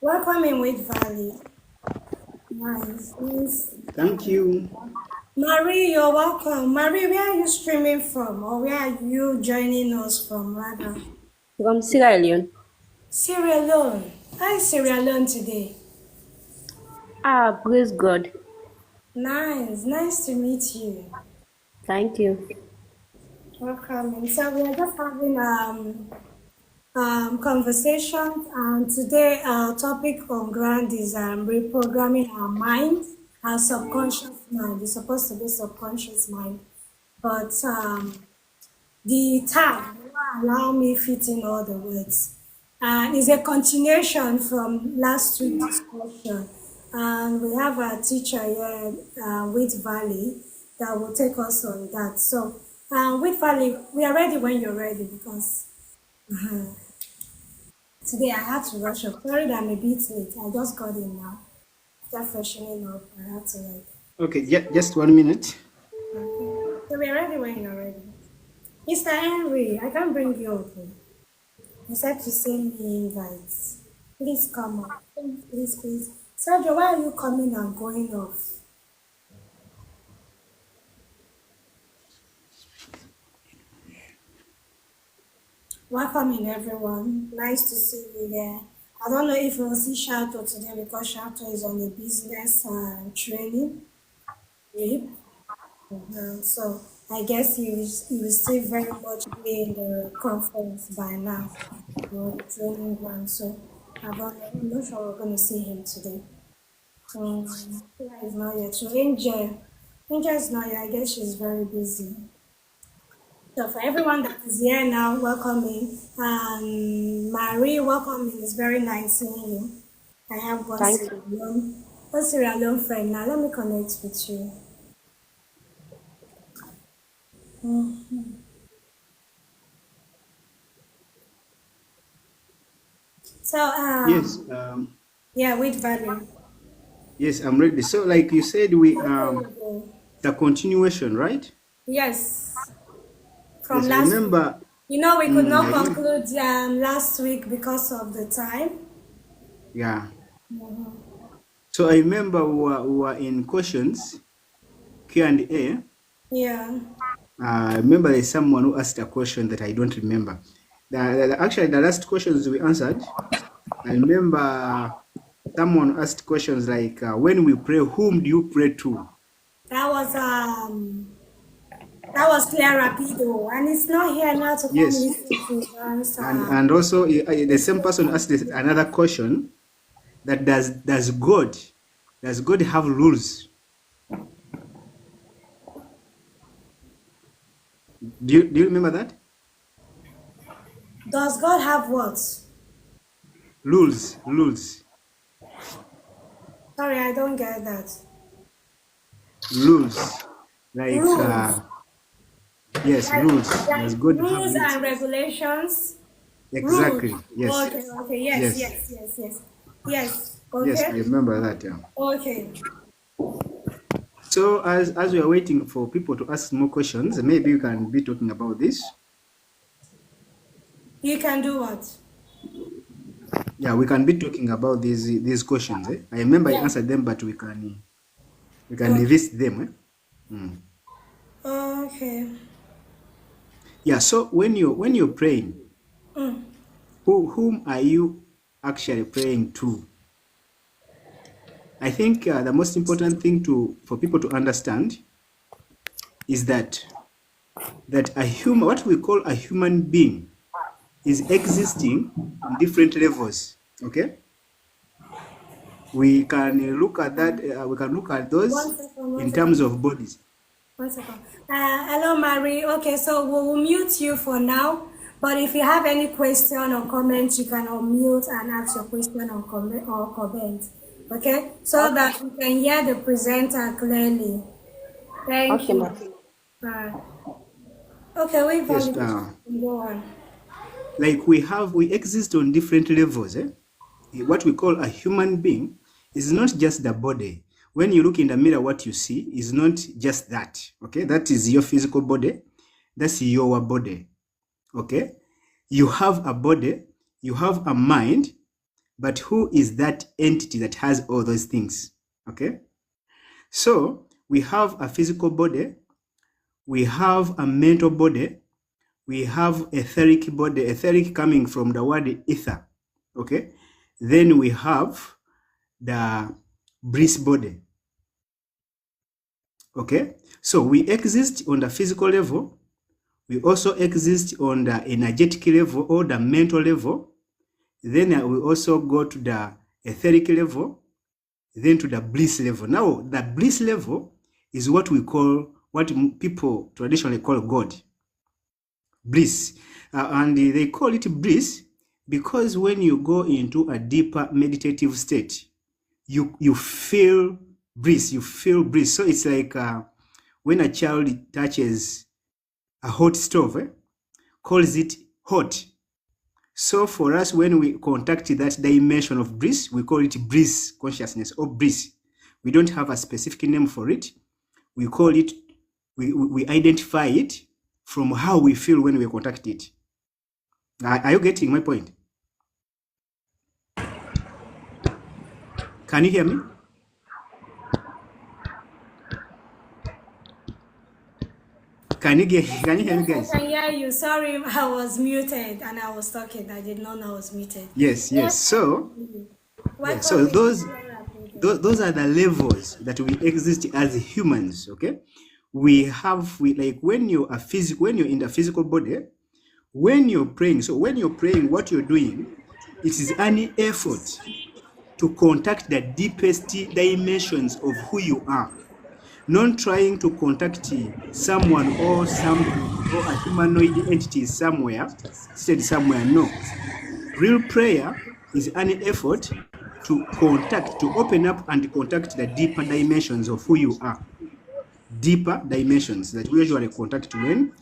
Welcome in Wade Valley. Nice. Nice. Thank you. Marie, you're welcome. Marie, where are you streaming from? Or where are you joining us from, rather? From Sierra Leone. Sierra Leone. How is Sierra Leone today? Praise God. Nice. Nice to meet you. Thank you. Welcome. And so we are just having conversations, and today our topic on ground is reprogramming our mind, our subconscious mind. It's supposed to be subconscious mind, but the tag will allow me fit in all the words. And it's a continuation from last week's discussion. And we have a teacher here, with Valley, that will take us on that. So, with Valley, we are ready when you're ready because today I had to rush up. Sorry that I'm a bit late. I just got in now. After freshening up, I had to Okay, just 1 minute. Okay. So we are ready when you're ready. Mr. Henry, I can't bring you up. You said to send me invites. Please come up. Please. Sergio, why are you coming and going off? Welcome in, everyone. Nice to see you here. I don't know if we'll see Shato today because Shato is on a business training trip. So I guess you will still very much be in the conference by now, or the training ground. So I'm not sure we're going to see him today. Yeah, he's not yet. So Angel is not here. I guess she's very busy. So for everyone that is here now, welcome in. And Marie, welcome in. It's very nice seeing you. I have Thank you. One Sierra Leone friend now. Let me connect with you. So Yes, yeah, with value. yes, I'm ready. So, like you said, we Okay. the continuation, right? Yes, from Yes, I last week. remember. You know, we could I not remember. conclude last week because of the time. Yeah. So I remember we were in questions Q&A. Yeah. I remember there's someone who asked a question that I don't remember. Actually, the last questions we answered, I remember someone asked questions like, when we pray, whom do you pray to? That was Clear Rapido, and it's not here now to come Yes. listen to his answer. And also the same person asked another question that does God have rules? Do you remember that? Does God have what? Rules. Sorry, I don't get that. Rules. Like Rules. yes, Like, rules. Does like God have rules rules? and regulations. Rules. Exactly. Yes. Okay. Yes. Yes. Yes, I Okay. remember that. Yeah. Okay. So as we are waiting for people to ask more questions, maybe you can be talking about this. You can do what? Yeah, we can be talking about these questions. I remember I Yeah. answered them, but we can Okay. revisit them. Okay. Yeah. So when you're praying, whom are you actually praying to? I think the most important thing for people to understand is that what we call a human being is existing in different levels. Okay, we can look at that. We can look at those One in terms second. of bodies. 1 second. Hello, Marie. Okay, so we'll mute you for now. But if you have any question or comment, you can unmute and ask your question or comment. Okay, so that we can hear the presenter clearly. Thank Okay, you. ma'am. Okay, we Yes, validate. Go on. like we exist on different levels. What we call a human being is not just the body. When you look in the mirror, what you see is not just that. Okay, that is your physical body. That's your body. Okay, you have a body, you have a mind, but who is that entity that has all those things? Okay, so we have a physical body, we have a mental body, we have etheric body, etheric coming from the word ether. Okay, then we have the bliss body. Okay, so we exist on the physical level, we also exist on the energetic level or the mental level, then we also go to the etheric level, then to the bliss level. Now, the bliss level is what we call, what people traditionally call God. Bliss. And they call it bliss because when you go into a deeper meditative state, you feel bliss, you feel bliss. So it's like when a child touches a hot stove, calls it hot. So for us, when we contact that dimension of bliss, we call it bliss consciousness or bliss. We don't have a specific name for it. We call it, we identify it from how we feel when we contact it. Are you getting my point? Can you hear me? Can you hear me, guys? I can hear you. Sorry, I was muted and I was talking. I did not know I was muted. Yes. So, yeah, so those are the levels that we exist as humans. Okay, we like when you are physical, when you're in the physical body, when you're praying. So when you're praying, what you're doing, it is an effort to contact the deepest dimensions of who you are. Not trying to contact someone or something or a humanoid entity somewhere, said somewhere. No. Real prayer is an effort to contact, to open up and contact the deeper dimensions of who you are. Deeper dimensions that we usually contact when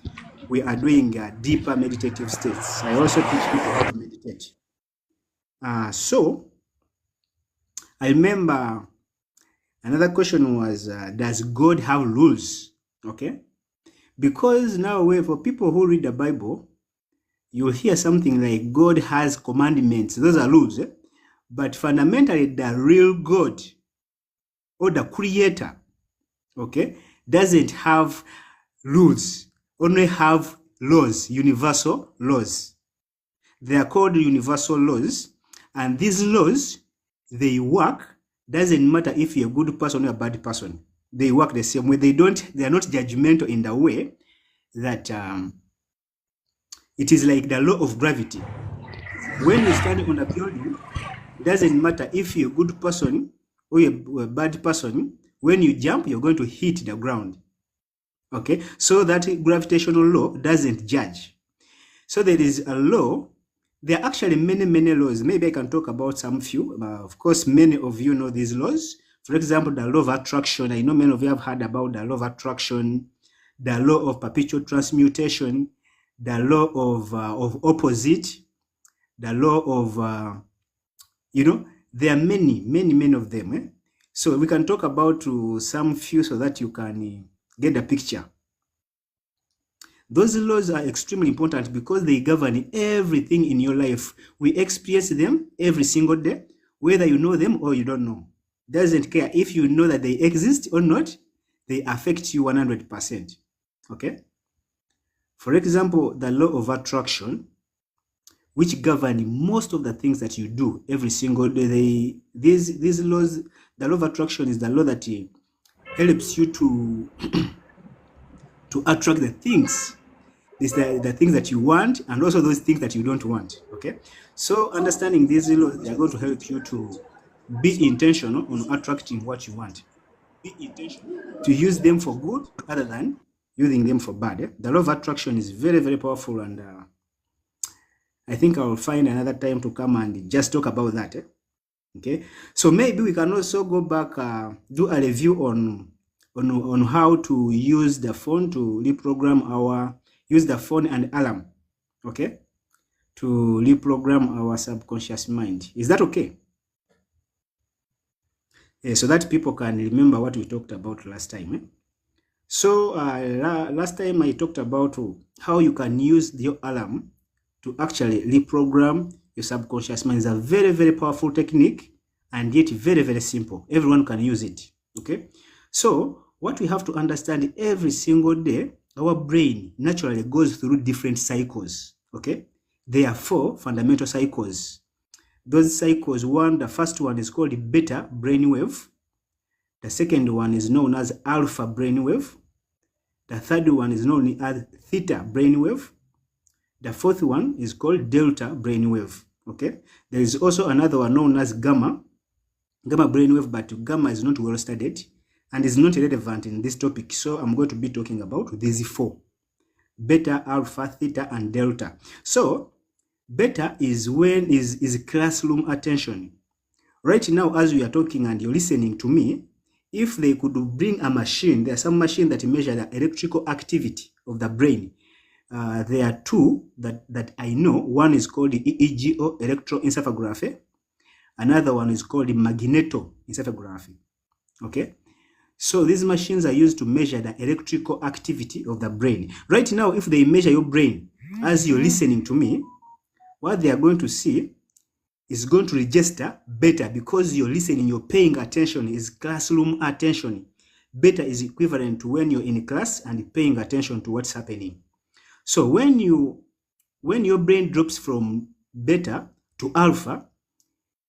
we are doing deeper meditative states. I also teach people how to meditate. So, I remember another question was, does God have rules? Okay. Because now, for people who read the Bible, you'll hear something like God has commandments. Those are rules. But fundamentally, the real God or the creator, okay, doesn't have rules, only have laws, universal laws. They are called universal laws. And these laws, they work. Doesn't matter if you're a good person or a bad person. They work the same way. They are not judgmental in the way that it is like the law of gravity. When you stand on a building, it doesn't matter if you're a good person or you're a bad person. When you jump, you're going to hit the ground. Okay, so that gravitational law doesn't judge. So there is a law. There are actually many laws. Maybe I can talk about some few. Of course, many of you know these laws. For example, the law of attraction. I know many of you have heard about the law of attraction, the law of perpetual transmutation, the law of opposite, the law of, there are many of them. Eh? So we can talk about some few so that you can get the picture. Those laws are extremely important because they govern everything in your life. We experience them every single day, whether you know them or you don't know. Doesn't care if you know that they exist or not, they affect you 100%. Okay? For example, the law of attraction, which govern most of the things that you do every single day. These laws, the law of attraction is the law that helps you to to attract the things. It's the things that you want and also those things that you don't want. Okay, so understanding these laws, they are going to help you to be intentional on attracting what you want. Be intentional to use them for good rather than using them for bad. The law of attraction is very powerful, and I think I will find another time to come and just talk about that. Okay, so maybe we can also go back, do a review on how to use the phone to reprogram use the phone and alarm, okay, to reprogram our subconscious mind. Is that okay? So that people can remember what we talked about last time. So last time I talked about how you can use your alarm to actually reprogram your subconscious mind. It's a very, very powerful technique, and yet very, very simple. Everyone can use it. Okay. So what we have to understand, every single day, our brain naturally goes through different cycles. Okay. There are 4 fundamental cycles. Those cycles, the first one is called beta brainwave. The second one is known as alpha brainwave. The third one is known as theta brainwave. The fourth one is called delta brainwave. Okay. There is also another one known as gamma brainwave, but gamma is not well studied and is not relevant in this topic. So I'm going to be talking about these 4: beta, alpha, theta, and delta. So beta is classroom attention. Right now, as we are talking and you're listening to me, if they could bring a machine, there are some machines that measure the electrical activity of the brain. There are 2 that I know. One is called the EEG, or electroencephalography. Another one is called the magnetoencephalography. Okay. So these machines are used to measure the electrical activity of the brain. Right now, if they measure your brain as you're listening to me, what they are going to see is going to register beta, because you're listening, you're paying attention, is classroom attention. Beta is equivalent to when you're in class and paying attention to what's happening. So when your brain drops from beta to alpha,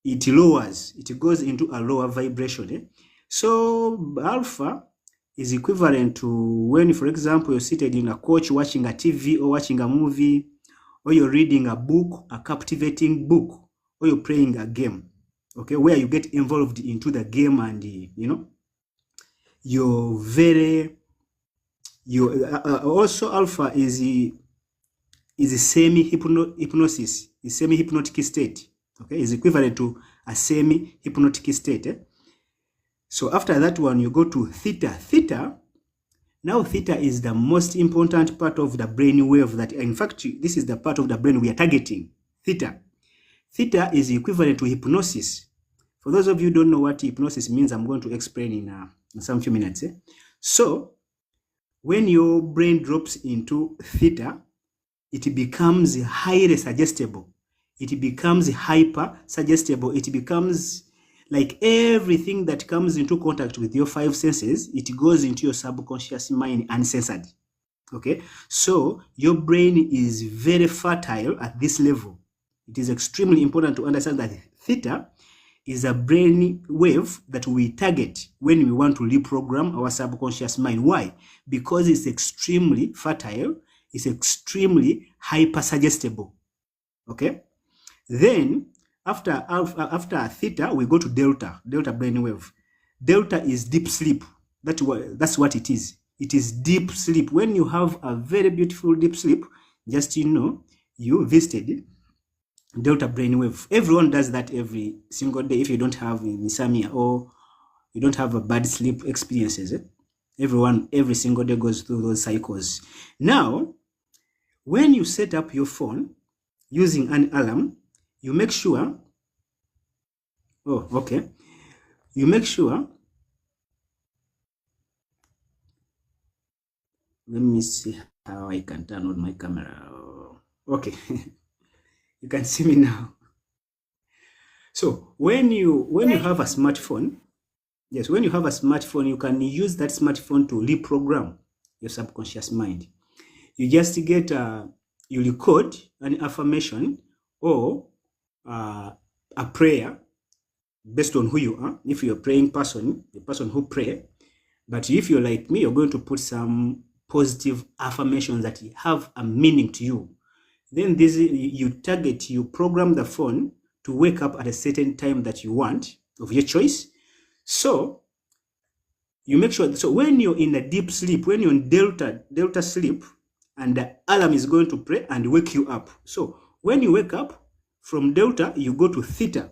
it lowers, it goes into a lower vibration. Eh? So alpha is equivalent to when, for example, you're seated in a couch watching a TV or watching a movie, or you're reading a book, a captivating book, or you're playing a game, okay, where you get involved into the game, and also alpha is a semi-hypnosis, is semi-hypnotic state. Okay, is equivalent to a semi-hypnotic state. Eh? So after that one, you go to theta. Now theta is the most important part of the brain wave. That, in fact, this is the part of the brain we are targeting. Theta Theta is equivalent to hypnosis. For those of you who don't know what hypnosis means, I'm going to explain in some few minutes. So, when your brain drops into theta, it becomes highly suggestible. It becomes hyper suggestible. It becomes like everything that comes into contact with your five senses, it goes into your subconscious mind uncensored. Okay, so your brain is very fertile at this level. It is extremely important to understand that theta is a brain wave that we target when we want to reprogram our subconscious mind. Why? Because it's extremely fertile, it's extremely hypersuggestible. Okay, then after theta, we go to delta brain wave. Delta is deep sleep. That's what it is. It is deep sleep. When you have a very beautiful deep sleep, just you visited delta brainwave. Everyone does that every single day. If you don't have insomnia or you don't have a bad sleep experiences, everyone every single day goes through those cycles. Now, when you set up your phone using an alarm, you make sure. You make sure. Let me see how I can turn on my camera. Okay, you can see me now. So when you have a smartphone, yes, when you have a smartphone, you can use that smartphone to reprogram your subconscious mind. You just get you record an affirmation or a prayer based on who you are. If you're a praying person, the person who pray. But if you're like me, you're going to put some positive affirmations that have a meaning to you. Then you program the phone to wake up at a certain time that you want of your choice. So you make sure, so when you're in a deep sleep, when you're in delta sleep, and the alarm is going to play and wake you up. So when you wake up from delta, you go to theta.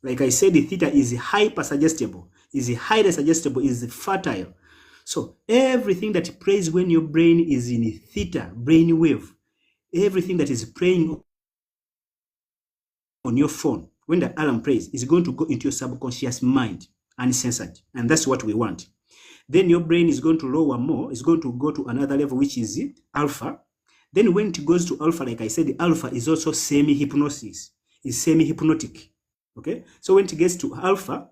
Like I said, the theta is hyper suggestible, is highly suggestible, is fertile. So everything that plays when your brain is in a theta brain wave, everything that is playing on your phone when the alarm plays is going to go into your subconscious mind uncensored, and that's what we want. Then your brain is going to lower more, it's going to go to another level, which is alpha. Then when it goes to alpha, like I said, the alpha is also semi-hypnosis, is semi-hypnotic. Okay, so when it gets to alpha,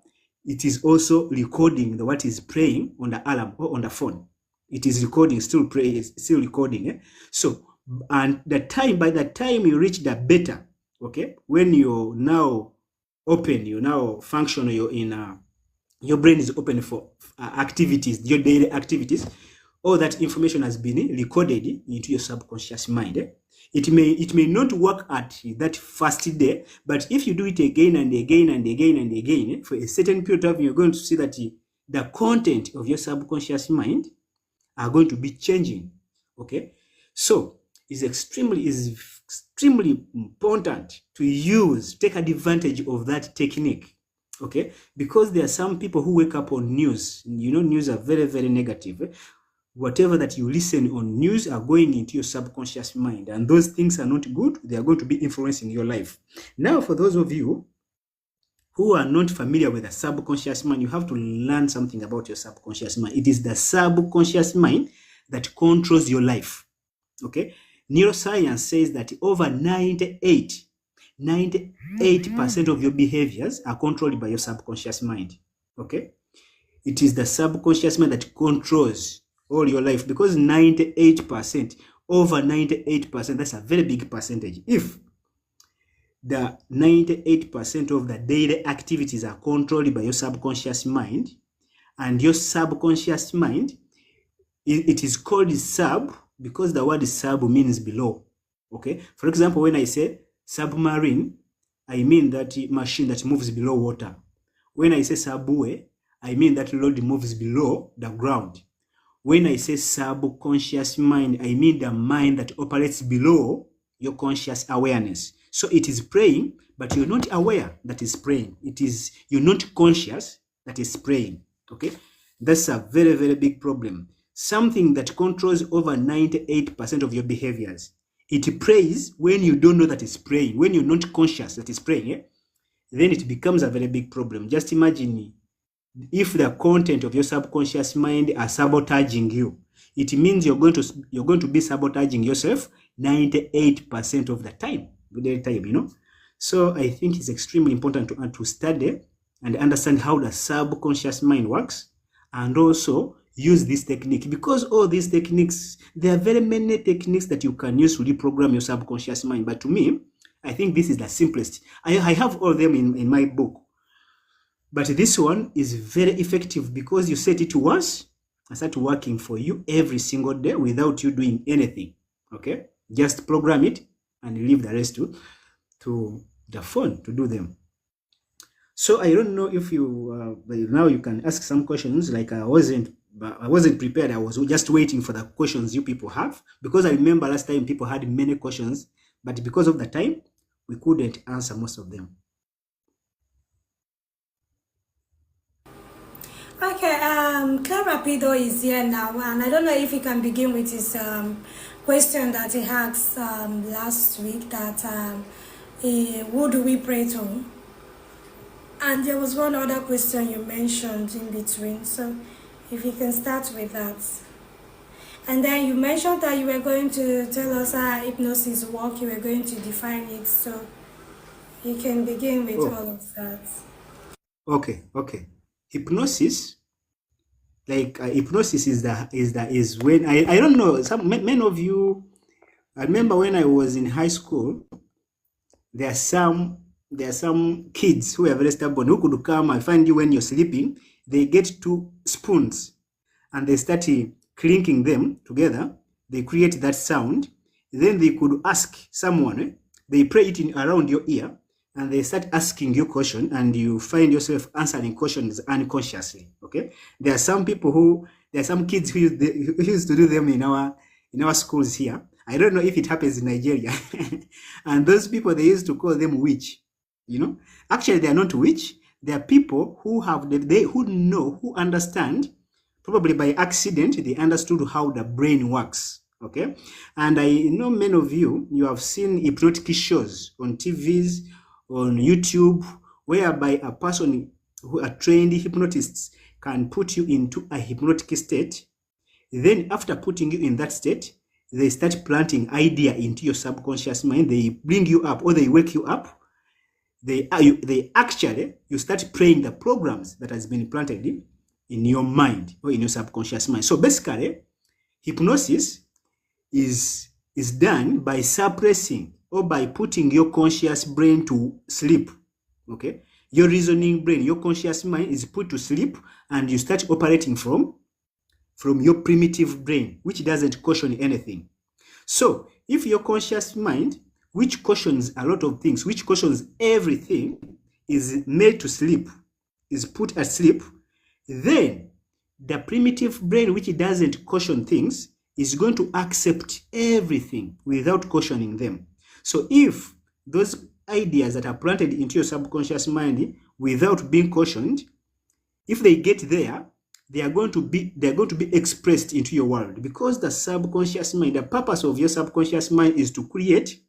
it is also recording what is playing on the alarm or on the phone. It is recording, still recording. So, and by the time you reach the beta, okay, when you're now open, you're now functional, you're in your brain is open for activities, your daily activities, all that information has been recorded into your subconscious mind. It may not work at that first day, but if you do it again and again and again and again for a certain period of time, you're going to see that the content of your subconscious mind are going to be changing. Okay, so it's extremely important to take advantage of that technique. Okay, because there are some people who wake up on news. News are very, very negative. Whatever that you listen on news are going into your subconscious mind, and those things are not good. They are going to be influencing your life. Now, for those of you who are not familiar with the subconscious mind, you have to learn something about your subconscious mind. It is the subconscious mind that controls your life. Okay, neuroscience says that over 98% of your behaviors are controlled by your subconscious mind. Okay, it is the subconscious mind that controls all your life, because 98%, over 98%, that's a very big percentage. If the 98% of the daily activities are controlled by your subconscious mind, and your subconscious mind, it is called sub because the word sub means below. Okay, for example, when I say submarine, I mean that machine that moves below water. When I say subway, I mean that road moves below the ground. When I say subconscious mind, I mean the mind that operates below your conscious awareness. So it is praying, but you're not aware that it's praying. You're not conscious that it's praying. Okay, that's a very, very big problem. Something that controls over 98% of your behaviors. It prays when you don't know that it's praying, when you're not conscious that it's praying. Then it becomes a very big problem. Just imagine if the content of your subconscious mind are sabotaging you. It means you're going to be sabotaging yourself 98% of the time. So I think it's extremely important to study and understand how the subconscious mind works, and also use this technique, because all these techniques, there are very many techniques that you can use to reprogram your subconscious mind. But to me, I think this is the simplest. I have all of them in my book. But this one is very effective because you set it to once and start working for you every single day without you doing anything. Okay? Just program it and leave the rest to the phone to do them. So I don't know if you now you can ask some questions. Like I wasn't prepared. I was just waiting for the questions you people have, because I remember last time people had many questions, but because of the time, we couldn't answer most of them. Okay, Clarapido is here now, and I don't know if he can begin with his question that he asked last week, that who do we pray to? And there was one other question you mentioned in between, so if you can start with that. And then you mentioned that you were going to tell us how hypnosis works, you were going to define it, so you can begin with all of that. Okay. Hypnosis, like hypnosis is when I don't know, many of you, I remember when I was in high school, there are some kids who are very stubborn, who could come and find you when you're sleeping. They get 2 spoons and they start clinking them together. They create that sound. Then they could ask someone, they pray it around your ear, and they start asking you questions, and you find yourself answering questions unconsciously. Okay, there are some kids who used to do them in our schools here. I don't know if it happens in Nigeria. And those people, they used to call them witch. Actually they are not witch. They are people who who understand, probably by accident, they understood how the brain works. Okay, and I know many of you have seen hypnotic shows on TVs, on YouTube, whereby a person who are trained hypnotists can put you into a hypnotic state. Then after putting you in that state, they start planting idea into your subconscious mind. They bring you up, or they wake you up. you start playing the programs that has been planted in your mind or in your subconscious mind. So basically, hypnosis is done by suppressing or by putting your conscious brain to sleep. Okay, your reasoning brain, your conscious mind is put to sleep, and you start operating from your primitive brain, which doesn't caution anything. So if your conscious mind, which cautions a lot of things, which cautions everything, is made to sleep, is put asleep, then the primitive brain, which doesn't caution things, is going to accept everything without cautioning them. So if those ideas that are planted into your subconscious mind without being cautioned, if they get there, they are going to be expressed into your world, because the subconscious mind, the purpose of your subconscious mind is to create,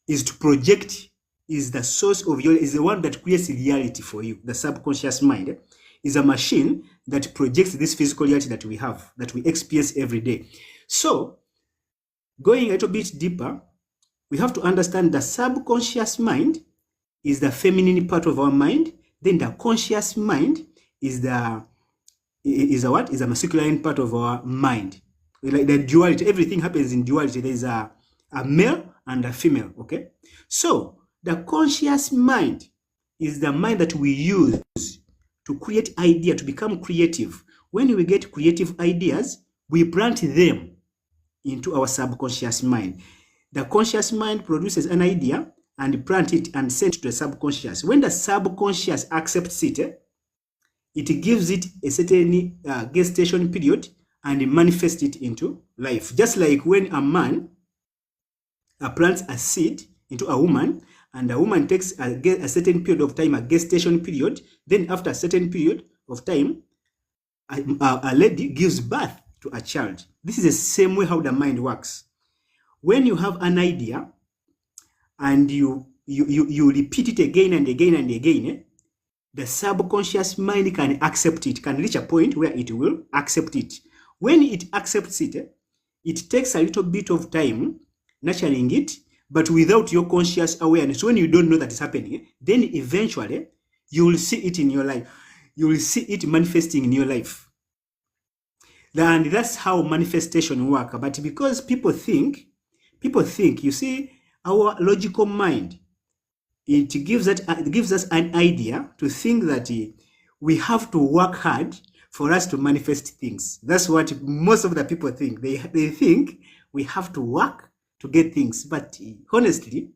is to project, is the source of is the one that creates reality for you. The subconscious mind is a machine that projects this physical reality that we have, that we experience every day. So going a little bit deeper, we have to understand the subconscious mind is the feminine part of our mind. Then the conscious mind is a masculine part of our mind. Like the duality, everything happens in duality. There is a male and a female. Okay, so the conscious mind is the mind that we use to create idea, to become creative. When we get creative ideas, we plant them into our subconscious mind. The conscious mind produces an idea and plant it and send it to the subconscious. When the subconscious accepts it, it gives it a certain gestation period and manifests it into life. Just like when a man plants a seed into a woman, and the woman takes a certain period of time, a gestation period, then after a certain period of time, a lady gives birth to a child. This is the same way how the mind works. When you have an idea and you repeat it again and again and again, the subconscious mind can accept it, can reach a point where it will accept it. When it accepts it, it takes a little bit of time nurturing it, but without your conscious awareness. When you don't know that it's happening, then eventually you will see it in your life. You will see it manifesting in your life. And that's how manifestation works. But because people think, you see, our logical mind, it gives us an idea to think that we have to work hard for us to manifest things. That's what most of the people think. They think we have to work to get things. But honestly,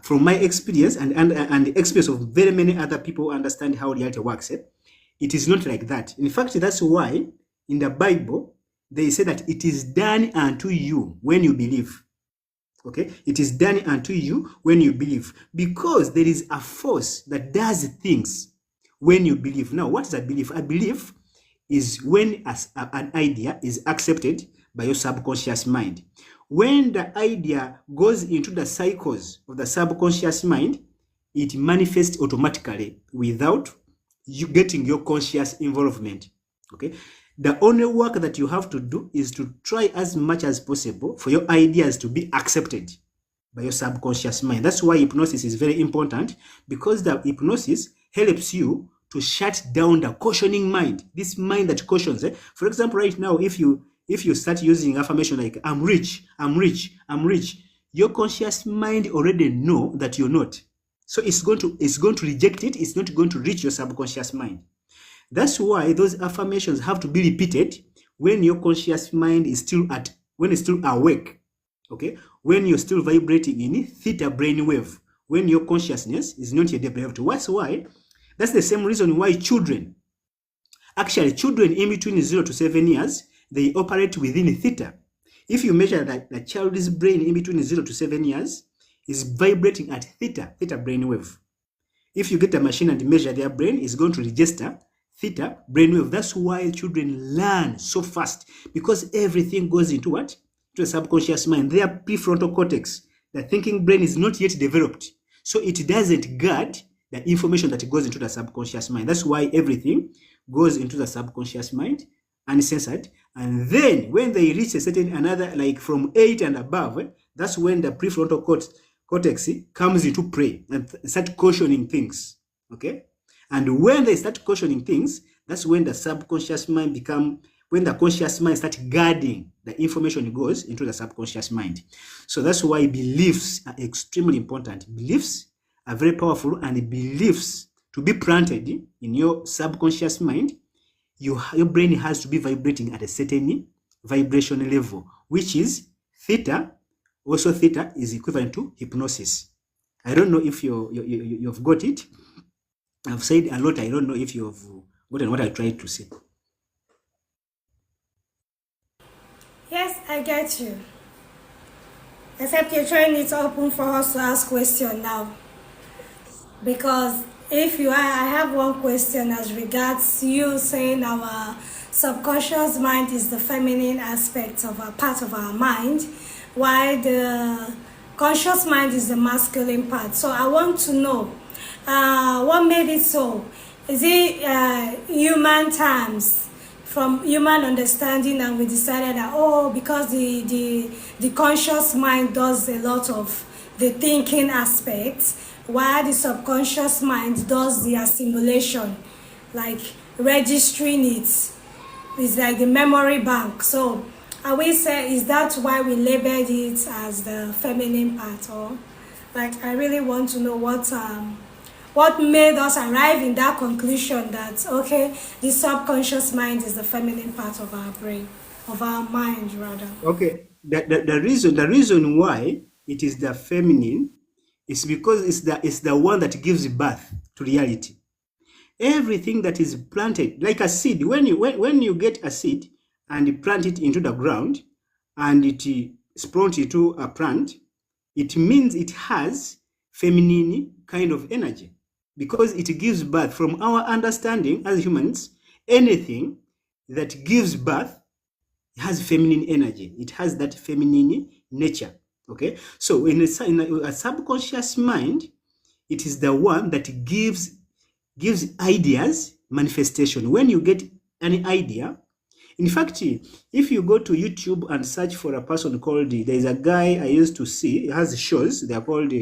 from my experience and the experience of very many other people who understand how reality works, it is not like that. In fact, that's why in the Bible, they say that it is done unto you when you believe. Okay, it is done unto you when you believe, because there is a force that does things when you believe. Now, what is a belief? A belief is when an idea is accepted by your subconscious mind. When the idea goes into the cycles of the subconscious mind, it manifests automatically without you getting your conscious involvement. Okay, the only work that you have to do is to try as much as possible for your ideas to be accepted by your subconscious mind. That's why hypnosis is very important, because the hypnosis helps you to shut down the cautioning mind, this mind that cautions. For example, right now, if you start using affirmation like I'm rich, I'm rich, I'm rich, your conscious mind already know that you're not. So it's going to reject it. It's not going to reach your subconscious mind. That's why those affirmations have to be repeated when your conscious mind is still awake. Okay, when you're still vibrating in theta brainwave, when your consciousness is not yet developed. That's the same reason why children in between 0 to 7 years, they operate within theta. If you measure that the child's brain in between 0 to 7 years is vibrating at theta brainwave. If you get a machine and measure their brain, it's going to register theta brainwave. That's why children learn so fast, because everything goes into what? To the subconscious mind. Their prefrontal cortex, the thinking brain, is not yet developed, so it doesn't guard the information that goes into the subconscious mind. That's why everything goes into the subconscious mind uncensored. And then when they reach a certain like from 8 and above, that's when the prefrontal cortex comes into play and start cautioning things. Okay, and when they start cautioning things, that's when the subconscious mind when the conscious mind starts guarding the information goes into the subconscious mind. So that's why beliefs are extremely important. Beliefs are very powerful, and beliefs to be planted in your subconscious mind, your brain has to be vibrating at a certain vibration level, which is theta. Also, theta is equivalent to hypnosis. I don't know if you've got it. I've said a lot. I don't know if you've gotten what I tried to say. Yes, I get you. Except you're trying it open for us to ask question now. Because if you are, I have one question as regards you saying our subconscious mind is the feminine aspect of a part of our mind, while the conscious mind is the masculine part. So I want to know what made it so. Is it human terms, from human understanding, and we decided that because the conscious mind does a lot of the thinking aspects, while the subconscious mind does the assimilation, like registering it. It's like the memory bank. So I will say, is that why we labeled it as the feminine part? Or like, I really want to know what made us arrive in that conclusion that, okay, the subconscious mind is the feminine part of our brain, of our mind rather. Okay, the reason why it is the feminine is because it's the one that gives birth to reality. Everything that is planted, like a seed, when you get a seed and you plant it into the ground and it sprouts into a plant, it means it has feminine kind of energy, because it gives birth. From our understanding as humans, anything that gives birth has feminine energy. It has that feminine nature. Okay, so in a subconscious mind, it is the one that gives ideas manifestation. When you get any idea, in fact, if you go to YouTube and search for a person called, there's a guy I used to see, he has shows, they are called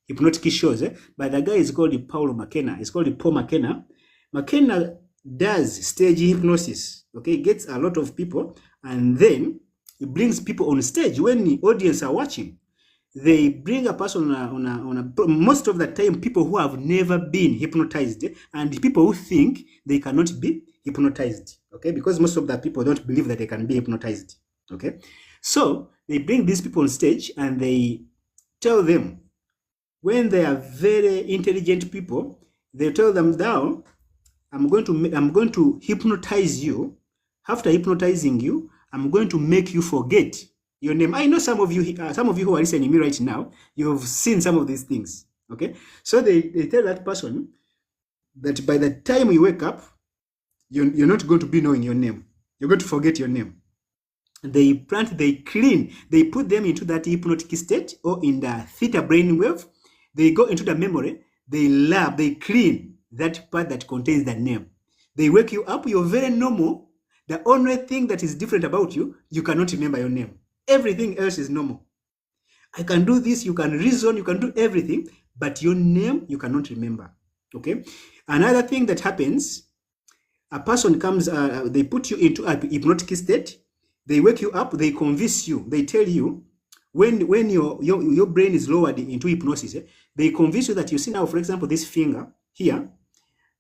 hypnotic shows, but the guy is called Paul McKenna. It's called Paul McKenna. McKenna does stage hypnosis. Okay, gets a lot of people, and then he brings people on stage. When the audience are watching, they bring a person most of the time, people who have never been hypnotized, and people who think they cannot be hypnotized. Okay, because most of the people don't believe that they can be hypnotized. Okay, so they bring these people on stage and they tell them, when they are very intelligent people, they tell them, now I'm going to hypnotize you. After hypnotizing you, I'm going to make you forget your name. I know some of you who are listening to me right now, you've seen some of these things. Okay, so they tell that person that by the time you wake up, you're not going to be knowing your name. You're going to forget your name. They clean, they put them into that hypnotic state or in the theta brainwave. They go into the memory, they clean that part that contains the name. They wake you up, you're very normal. The only thing that is different about you, you cannot remember your name. Everything else is normal. I can do this, you can reason, you can do everything, but your name, you cannot remember. Okay? Another thing that happens, a person comes, they put you into a hypnotic state, they wake you up, they convince you, they tell you, when your brain is lowered into hypnosis, they convince you that, you see now, for example, this finger here,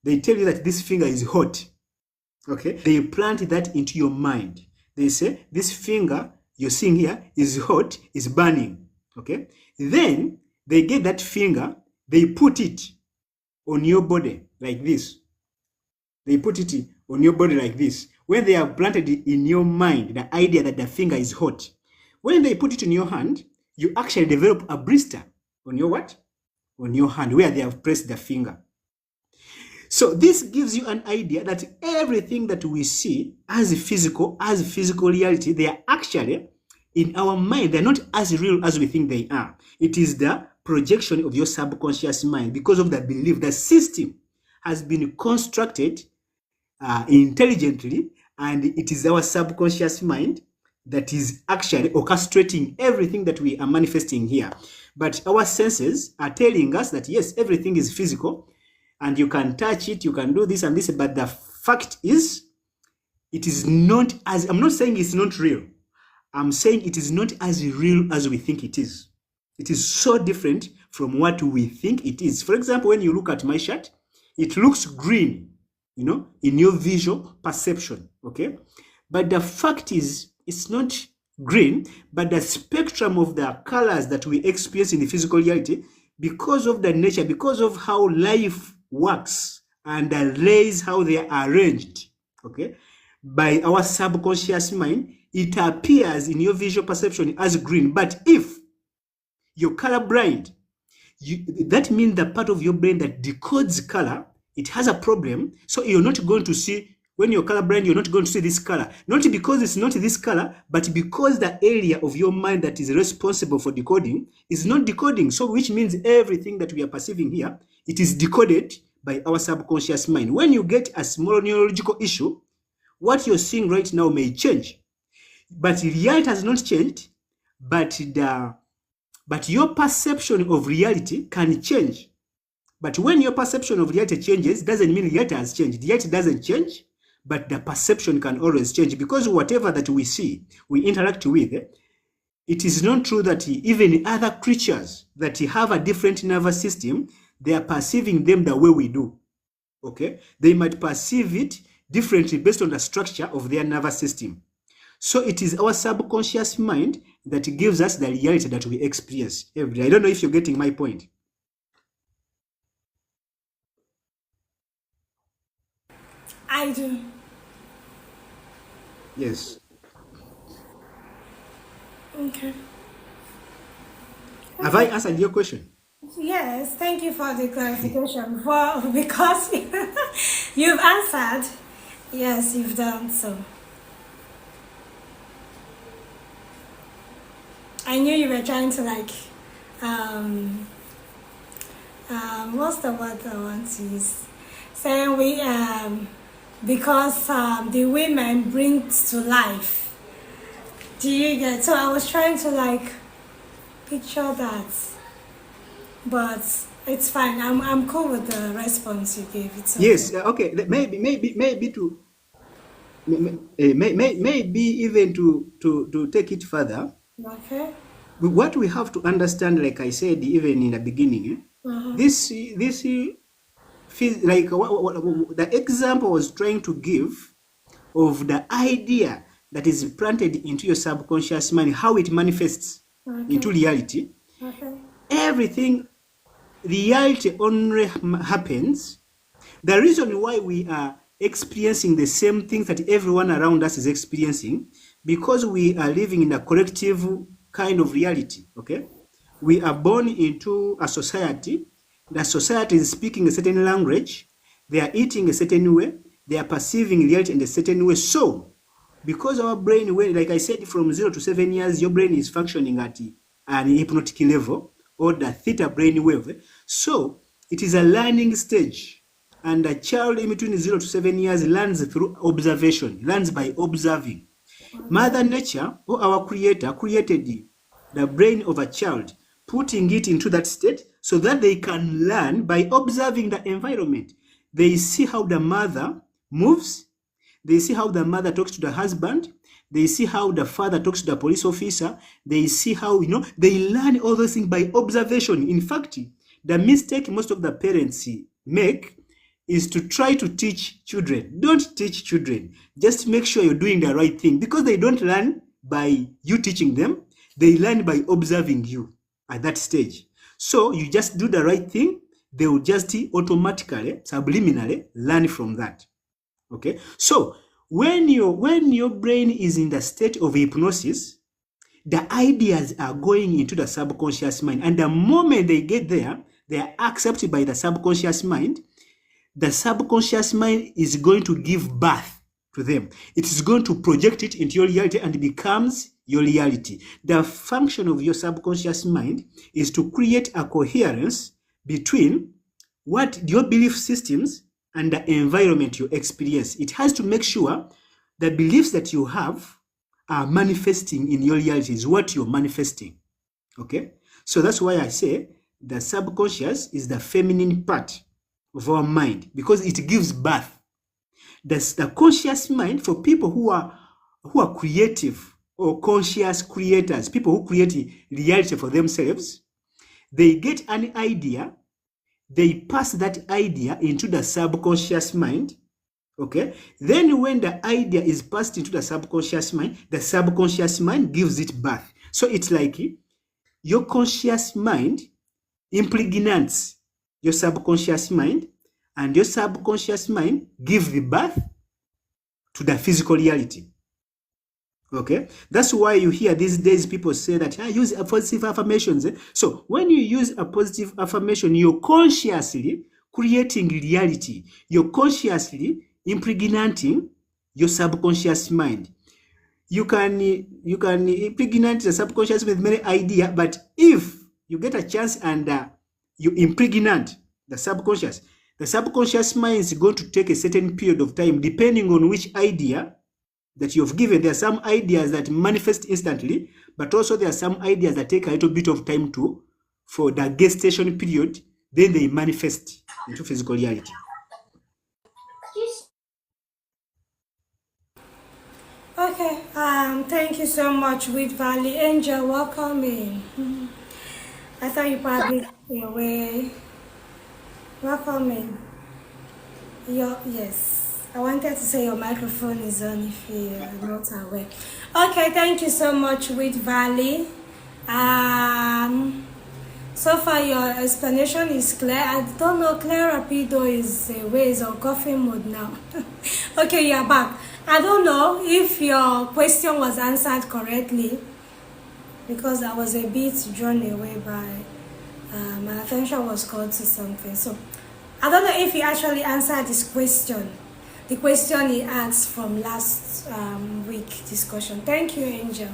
they tell you that this finger is hot. Okay, they plant that into your mind. They say, this finger you're seeing here is hot, is burning. Okay, then they get that finger, they put it on your body like this. They put it on your body like this. When they have planted it in your mind, the idea that the finger is hot, when they put it in your hand, you actually develop a blister on your what? On your hand, where they have pressed the finger. So this gives you an idea that everything that we see as physical reality, they are actually in our mind. They're not as real as we think they are. It is the projection of your subconscious mind, because of the belief. The system has been constructed intelligently, and it is our subconscious mind that is actually orchestrating everything that we are manifesting here. But our senses are telling us that yes, everything is physical and you can touch it, you can do this and this, but the fact is, it is not as, I'm not saying it's not real. I'm saying it is not as real as we think it is. It is so different from what we think it is. For example, when you look at my shirt, it looks green, in your visual perception, okay? But the fact is, it's not green, but the spectrum of the colors that we experience in the physical reality, because of the nature, because of how life works and the rays, how they are arranged, okay, by our subconscious mind, it appears in your visual perception as green. But if you're colorblind, that means the part of your brain that decodes color, it has a problem. So you're not going to see, when you're colorblind, you're not going to see this color. Not because it's not this color, but because the area of your mind that is responsible for decoding is not decoding. So which means everything that we are perceiving here, it is decoded by our subconscious mind. When you get a small neurological issue, what you're seeing right now may change. But reality has not changed, but your perception of reality can change. But when your perception of reality changes, doesn't mean reality has changed. Reality doesn't change, but the perception can always change, because whatever that we see, we interact with, it is not true that even other creatures that have a different nervous system, they are perceiving them the way we do. Okay? They might perceive it differently based on the structure of their nervous system. So it is our subconscious mind that gives us the reality that we experience every day. I don't know if you're getting my point. I do. Yes. Okay. Have I answered your question? Yes, thank you for the clarification. Because you've answered. Yes, you've done so. I knew you were trying to what's the word I want to use? Saying because the women brings to life. Do you get? So I was trying to picture that, but it's fine. I'm cool with the response you gave. It's okay. Yes. Okay. Maybe to maybe even to take it further. Okay. What we have to understand, like I said even in the beginning, this like the example I was trying to give of the idea that is planted into your subconscious mind, how it manifests into reality. Okay. Everything, reality only happens. The reason why we are experiencing the same things that everyone around us is experiencing, because we are living in a collective kind of reality, okay? We are born into a society. The society is speaking a certain language. They are eating a certain way. They are perceiving reality in a certain way. So, because our brain, like I said, from 0 to 7 years, your brain is functioning at an hypnotic level, or the theta brain wave. So, it is a learning stage. And a child in between 0 to 7 years learns through observation, learns by observing. Mother Nature, or our creator, created the brain of a child, putting it into that state so that they can learn by observing the environment. They see how the mother moves. They see how the mother talks to the husband. They see how the father talks to the police officer. They see how, they learn all those things by observation. In fact, the mistake most of the parents make is to try to teach children. Don't teach children. Just make sure you're doing the right thing, because they don't learn by you teaching them. They learn by observing you at that stage. So you just do the right thing. They will just automatically, subliminally learn from that. Okay. So when your brain is in the state of hypnosis, the ideas are going into the subconscious mind. And the moment they get there, they are accepted by the subconscious mind. The subconscious mind is going to give birth to them. It is going to project it into your reality, and it becomes your reality. The function of your subconscious mind is to create a coherence between what your belief systems and the environment you experience. It has to make sure the beliefs that you have are manifesting in your reality, is what you're manifesting. Okay? So that's why I say the subconscious is the feminine part of our mind because it gives birth. The conscious mind, for people who are creative or conscious creators, people who create reality for themselves, they get an idea, they pass that idea into the subconscious mind. Okay, then when the idea is passed into the subconscious mind gives it birth. So it's like your conscious mind impregnates your subconscious mind, and your subconscious mind gives the birth to the physical reality. Okay, that's why you hear these days people say that use a positive affirmations. So when you use a positive affirmation, you're consciously creating reality. You're consciously impregnating your subconscious mind. You can impregnate the subconscious with many ideas, but if you get a chance and you impregnate the subconscious mind is going to take a certain period of time depending on which idea that you've given. There are some ideas that manifest instantly, but also there are some ideas that take a little bit of time for the gestation period, then they manifest into physical reality. Okay, thank you so much, With Valley Angel. Welcome in. I thought you probably away. Welcome in. Yes, I wanted to say your microphone is on if you're not aware. Okay, thank you so much, With Valley. So far your explanation is clear. I don't know, Claire Rapido is on coffee mode now. Okay, you're back. I don't know if your question was answered correctly because I was a bit drawn away by my attention was called to something. So I don't know if you actually answered this question. The question he asked from last week discussion. Thank you, Angel.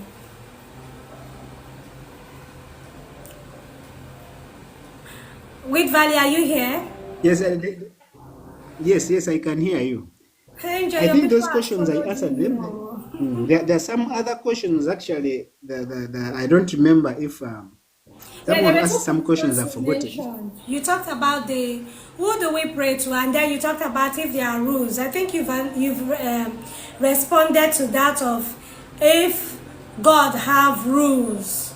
With Valley, are you here? Yes, I can hear you. Angel, I think those questions I answered them. There are some other questions actually. I don't remember if someone asked some questions I've forgotten. You talked about who do we pray to, and then you talked about if there are rules. I think you've responded to that of if God have rules.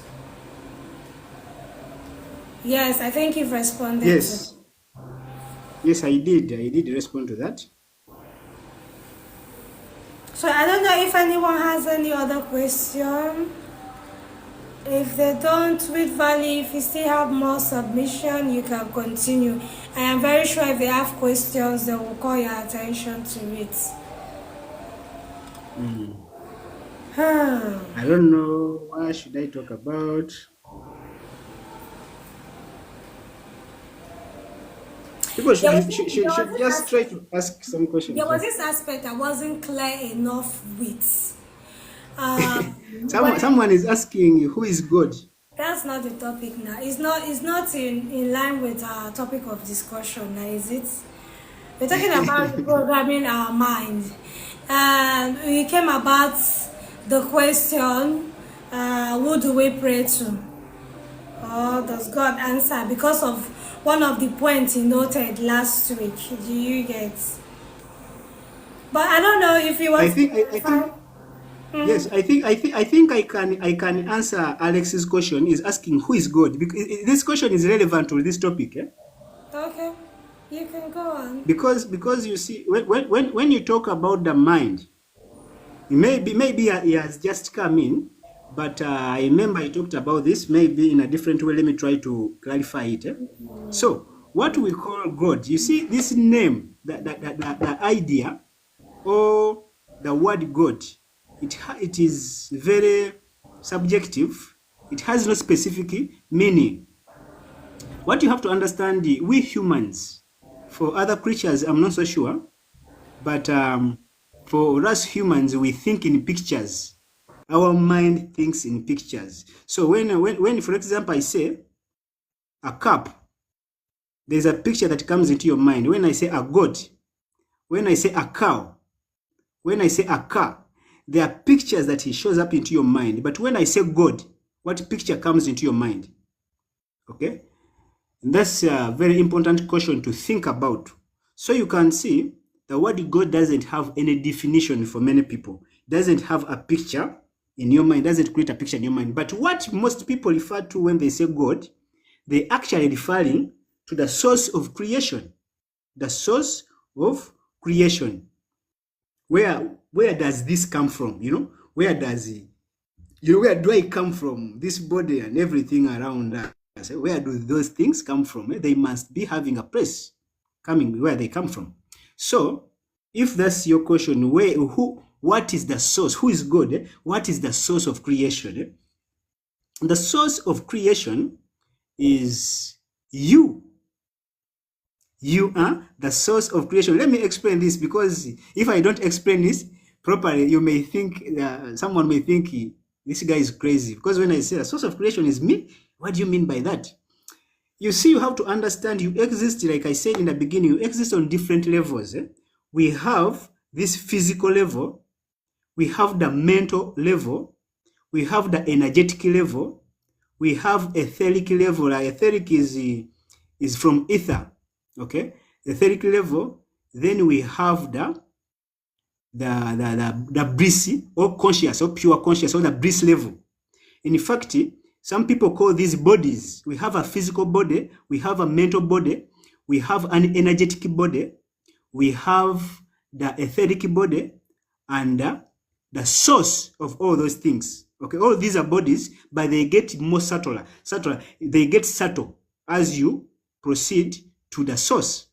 Yes, I think you've responded. Yes, I did respond to that. So I don't know if anyone has any other question. If they don't, With Valley, if you still have more submission, you can continue. I am very sure if they have questions, they will call your attention to it. I don't know, what should I talk about? People should just try to ask some questions. There was this aspect I wasn't clear enough with. Someone is asking who is God. That's not the topic now. It's not in line with our topic of discussion now, is it? We're talking about programming our mind. And we came about the question, who do we pray to? Or does God answer? Because of one of the points he noted last week. Do you get? But I don't know if you want. Yes, I think I can answer Alex's question. Is asking who is God, because this question is relevant to this topic. Okay, you can go on. Because you see, when you talk about the mind, maybe he has just come in, but I remember I talked about this maybe in a different way. Let me try to clarify it. So what we call God, you see, this name, the idea or the word God, it is very subjective. It has no specific meaning. What you have to understand, we humans, for other creatures, I'm not so sure, but for us humans, we think in pictures. Our mind thinks in pictures. So when for example, I say a cup, there's a picture that comes into your mind. When I say a goat, when I say a cow, when I say a car, there are pictures that he shows up into your mind. But when I say God, what picture comes into your mind? Okay, and that's a very important question to think about. So you can see the word God doesn't have any definition for many people. Doesn't have a picture in your mind, doesn't create a picture in your mind. But what most people refer to when they say God, they actually referring to the source of creation. The source of creation. Where does this come from? Where does it, where do I come from? This body and everything around us. Where do those things come from? They must be having a place coming where they come from. So, if that's your question, what is the source? Who is God? What is the source of creation? The source of creation is you. You are the source of creation. Let me explain this, because if I don't explain this properly, you may think, someone may think this guy is crazy. Because when I say the source of creation is me, what do you mean by that? You see, you have to understand you exist, like I said in the beginning, you exist on different levels. We have this physical level, we have the mental level, we have the energetic level, we have etheric level. Etheric is from ether. Okay, etheric level. Then we have the bliss or conscious or pure conscious or the bliss level. In fact, some people call these bodies. We have a physical body, we have a mental body, we have an energetic body, we have the etheric body, and the source of all those things. Okay, all these are bodies, but they get more subtle. They get subtle as you proceed to the source.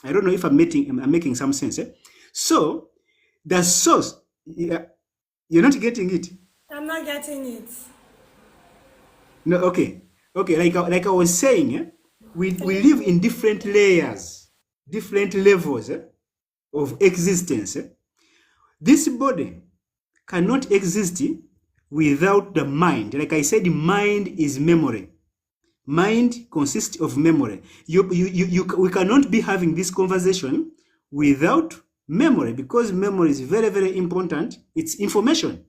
I don't know if I'm making some sense. So the source, you're not getting it. I'm not getting it. No, okay. Like I was saying, we live in different layers, different levels of existence. This body cannot exist without the mind. Like I said, mind is memory. Mind consists of memory. We cannot be having this conversation without memory, because memory is very, very important. It's information.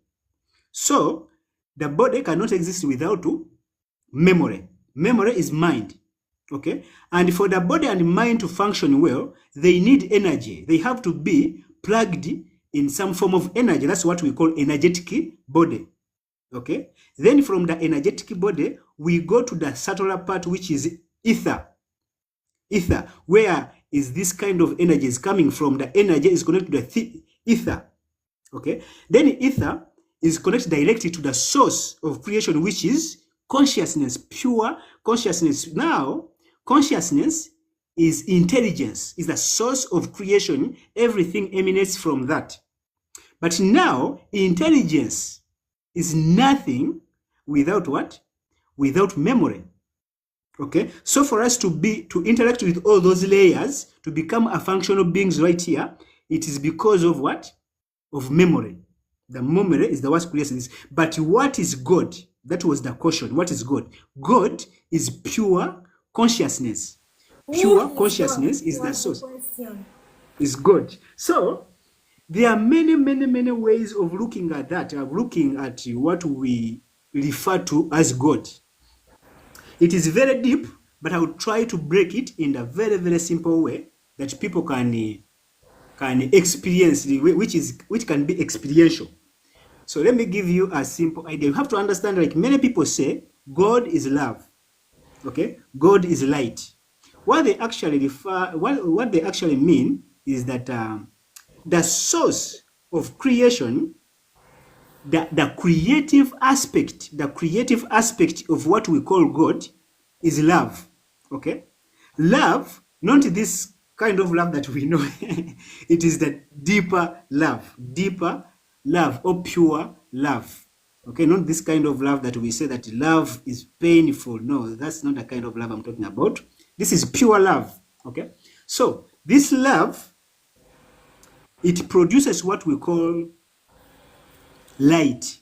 So the body cannot exist without memory. Memory is mind. Okay? And for the body and mind to function well, they need energy. They have to be plugged in some form of energy. That's what we call energetic body. Okay? Then from the energetic body, we go to the subtler part, which is ether. Ether, where is this kind of energy is coming from? The energy is connected to the ether. Okay? Then ether is connected directly to the source of creation, which is consciousness, pure consciousness. Now, consciousness is intelligence, is the source of creation. Everything emanates from that. But now, intelligence is nothing without what? Without memory. Okay, so for us to interact with all those layers, to become a functional beings right here, it is because of what? Of memory. The memory is the what creates this. But what is God? That was the question. What is God? God is pure consciousness. Pure consciousness is the source. Is God. So there are many, many, many ways of looking at that, of looking at what we refer to as God. It is very deep, but I will try to break it in a very, very simple way that people can experience, which can be experiential. So let me give you a simple idea. You have to understand, like many people say, God is love. Okay, God is light. What they actually what they actually mean is that the source of creation, the creative aspect of what we call God is love. Okay, love, not this kind of love that we know. It is the deeper love or pure love. Okay, not this kind of love that we say that love is painful. No, that's not the kind of love I'm talking about. This is pure love. Okay, so this love, it produces what we call light.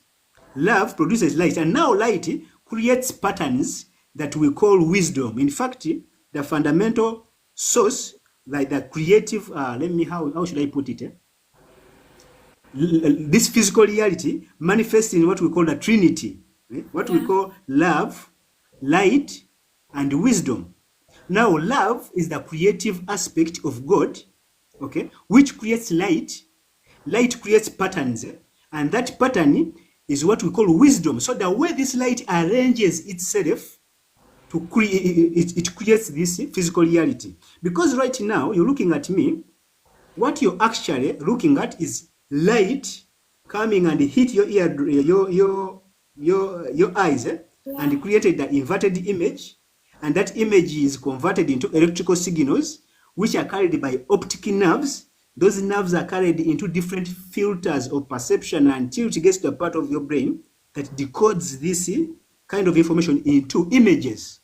Love produces light, and now light creates patterns that we call wisdom. In fact, the fundamental source, like the creative, how should I put it? This physical reality manifests in what we call the Trinity. What we call love, light, and wisdom. Now, love is the creative aspect of God, okay, which creates light. Light creates patterns, and that pattern is what we call wisdom. So the way this light arranges itself to create, it creates this physical reality. Because right now you're looking at me, what you're actually looking at is light coming and hit your ear, your eyes, Yeah. and created the inverted image, and that image is converted into electrical signals, which are carried by optic nerves. Those nerves are carried into different filters of perception until it gets to a part of your brain that decodes this kind of information into images.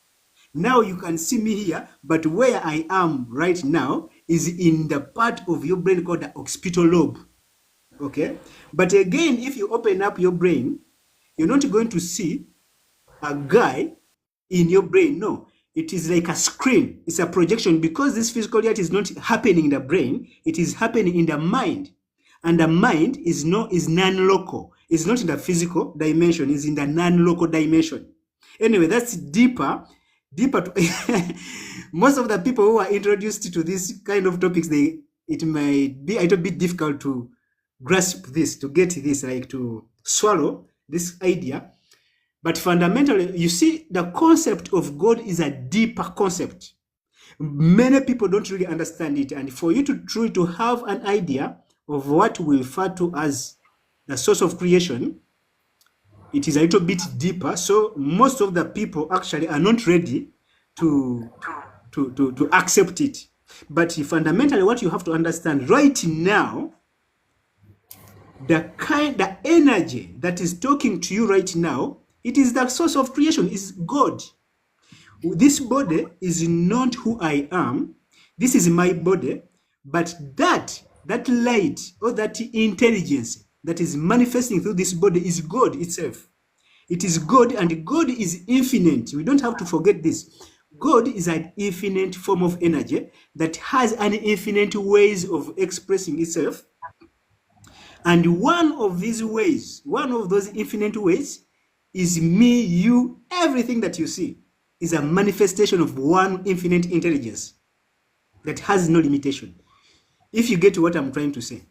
Now you can see me here, but where I am right now is in the part of your brain called the occipital lobe. Okay? But again, if you open up your brain, you're not going to see a guy in your brain. No, it is like a screen. It's a projection because this physical reality is not happening in the brain. It is happening in the mind. And the mind is non-local. It's not in the physical dimension. It's in the non-local dimension. Anyway, that's deeper to most of the people who are introduced to this kind of topics, it might be a little bit difficult to grasp this, to get this, like to swallow this idea. But fundamentally, you see, the concept of God is a deeper concept. Many people don't really understand it. And for you to truly to have an idea of what we refer to as the source of creation, it is a little bit deeper. So most of the people actually are not ready to accept it. But fundamentally, what you have to understand right now, the energy that is talking to you right now, it is the source of creation, is God. This body is not who I am. This is my body, but that light or that intelligence that is manifesting through this body is God itself. It is God, and God is infinite. We don't have to forget this. God is an infinite form of energy that has an infinite ways of expressing itself. And one of these ways, one of those infinite ways, is me, you, everything that you see is a manifestation of one infinite intelligence that has no limitation. If you get what I'm trying to say.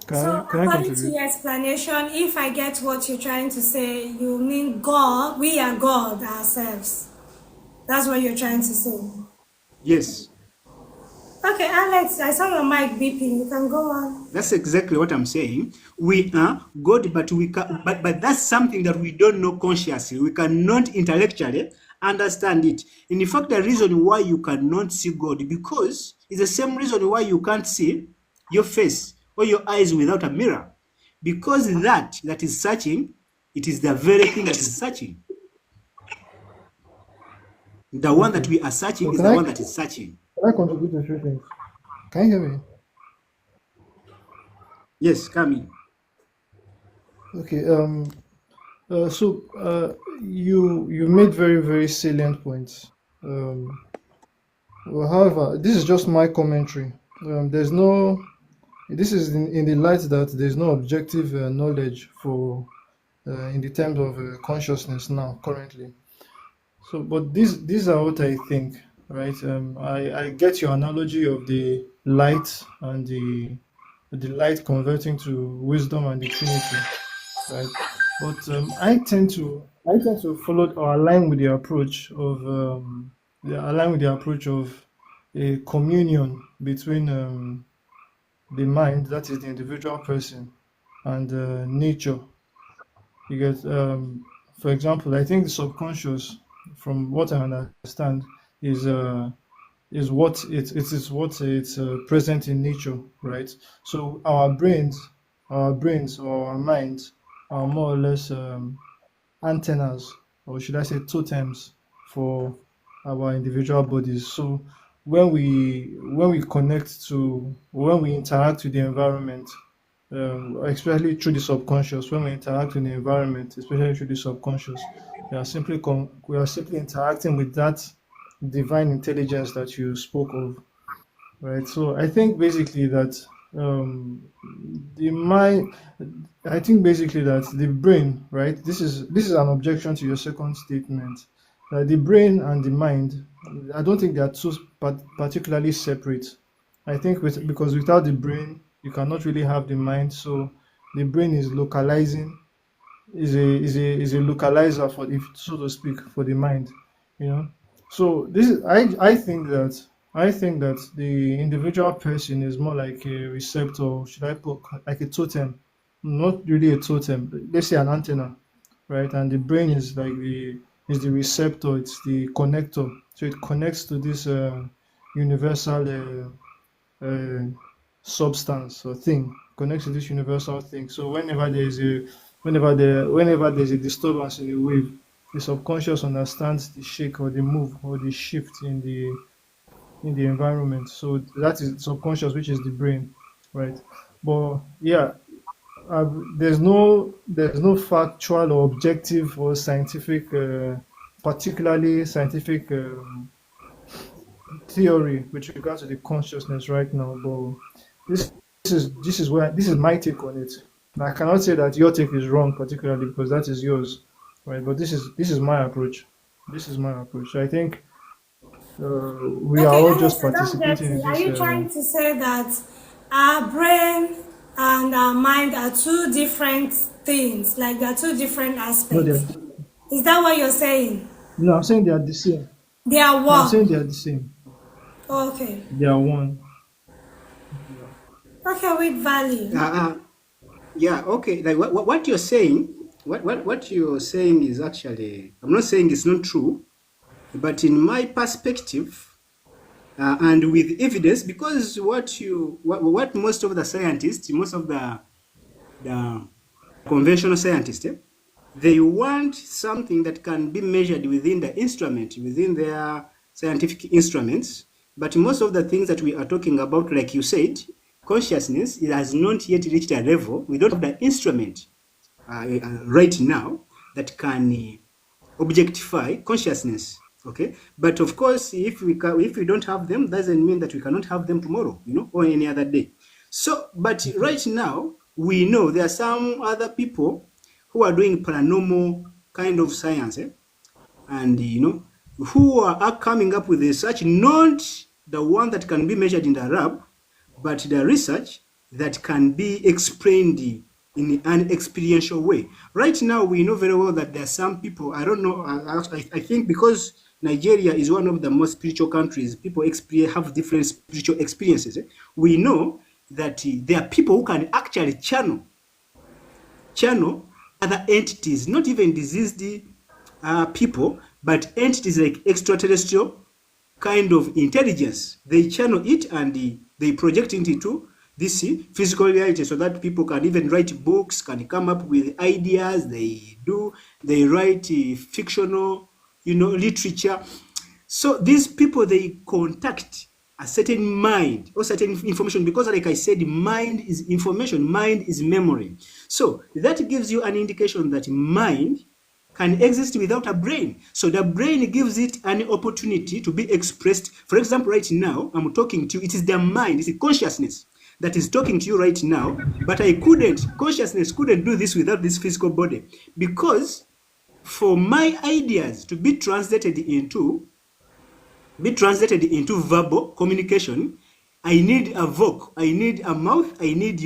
So, Can I according to contribute? your explanation, if I get what you're trying to say, you mean God, we are God ourselves. That's what you're trying to say. Yes. Okay, Alex, I saw your mic beeping. You can go on. That's exactly what I'm saying. We are God, but but that's something that we don't know consciously. We cannot intellectually understand it. In fact, the reason why you cannot see God, because it's the same reason why you can't see your face or your eyes without a mirror. Because that is searching, it is the very thing that is searching. The one that Okay. we are searching So is the one that is searching. can I contribute to a few things? Can you hear me? Yes, come in. Okay. You made very, very salient points. Well, however, this is just my commentary. There's no. This is in the light that there's no objective knowledge for in the terms of consciousness now currently. So, but these are what I think, right? I get your analogy of the light and the light converting to wisdom and the Trinity, right? But I tend to follow or align with the approach of a communion between the mind, that is the individual person, and nature. Because, for example, I think the subconscious, from what I understand, is it's present in nature, right? So our brains or our minds are more or less antennas, or should I say totems, for our individual bodies. So when we connect to when we interact with the environment, especially through the subconscious, when we interact with the environment, especially through the subconscious, we are simply interacting with that divine intelligence that you spoke of, right? So I think basically that the mind, I think basically that the brain, right? This is an objection to your second statement. The brain and the mind, I don't think they are two particularly separate. I think because without the brain, you cannot really have the mind. So the brain is localizing, is a localizer for, if so to speak, for the mind. You know. So this is, I think that the individual person is more like a receptor. Should I put like a totem? Not really a totem. Let's say an antenna, right? And the brain is the receptor. It's the connector. So it connects to this universal uh, substance or thing. Connects to this universal thing. So whenever there's a disturbance in the wave, the subconscious understands the shake or the move or the shift in the environment. So that is subconscious, which is the brain, right? But yeah, there's no factual or objective or scientific, particularly scientific theory with regard to the consciousness right now. But this this is my take on it. I cannot say that your take is wrong particularly because that is yours, right? But this is my approach. This is my approach. I think we are Okay, all just Alex, I don't get participating in it. Are this. you trying to say that our brain and our mind are two different things, like they're two different No, they are, aspects? Is that what you're saying? no, I'm saying they are the same. They are No, I'm saying one. they are the same. Okay. They are one. Yeah. Okay, with value. Yeah, okay. Like what you're saying, what you're saying is actually, I'm not saying it's not true, but in my perspective, and with evidence, because what most of the scientists, most of the conventional scientists, they want something that can be measured within the instrument, within their scientific instruments. But most of the things that we are talking about, like you said, consciousness, it has not yet reached a level. We don't have the instrument right now that can objectify consciousness. Okay, but of course, if we don't have them, doesn't mean that we cannot have them tomorrow, or any other day. So, but right now we know there are some other people who are doing paranormal kind of science, and who are coming up with research, not the one that can be measured in the lab, but the research that can be explained in an experiential way. Right now, we know very well that there are some people, I don't know, I think because Nigeria is one of the most spiritual countries, people have different spiritual experiences. We know that there are people who can actually channel other entities, not even diseased people, but entities like extraterrestrial kind of intelligence. They channel it and they project it into this physical reality so that people can even write books, can come up with ideas. They write fictional, literature. So these people, they contact a certain mind or certain information, because like I said, mind is information, mind is memory. So that gives you an indication that mind can exist without a brain. So the brain gives it an opportunity to be expressed. For example, right now, I'm talking to you. It is the mind, it's the consciousness that is talking to you right now. But consciousness couldn't do this without this physical body. Because for my ideas to be translated into verbal communication, I need a vocal, I need a mouth, I need,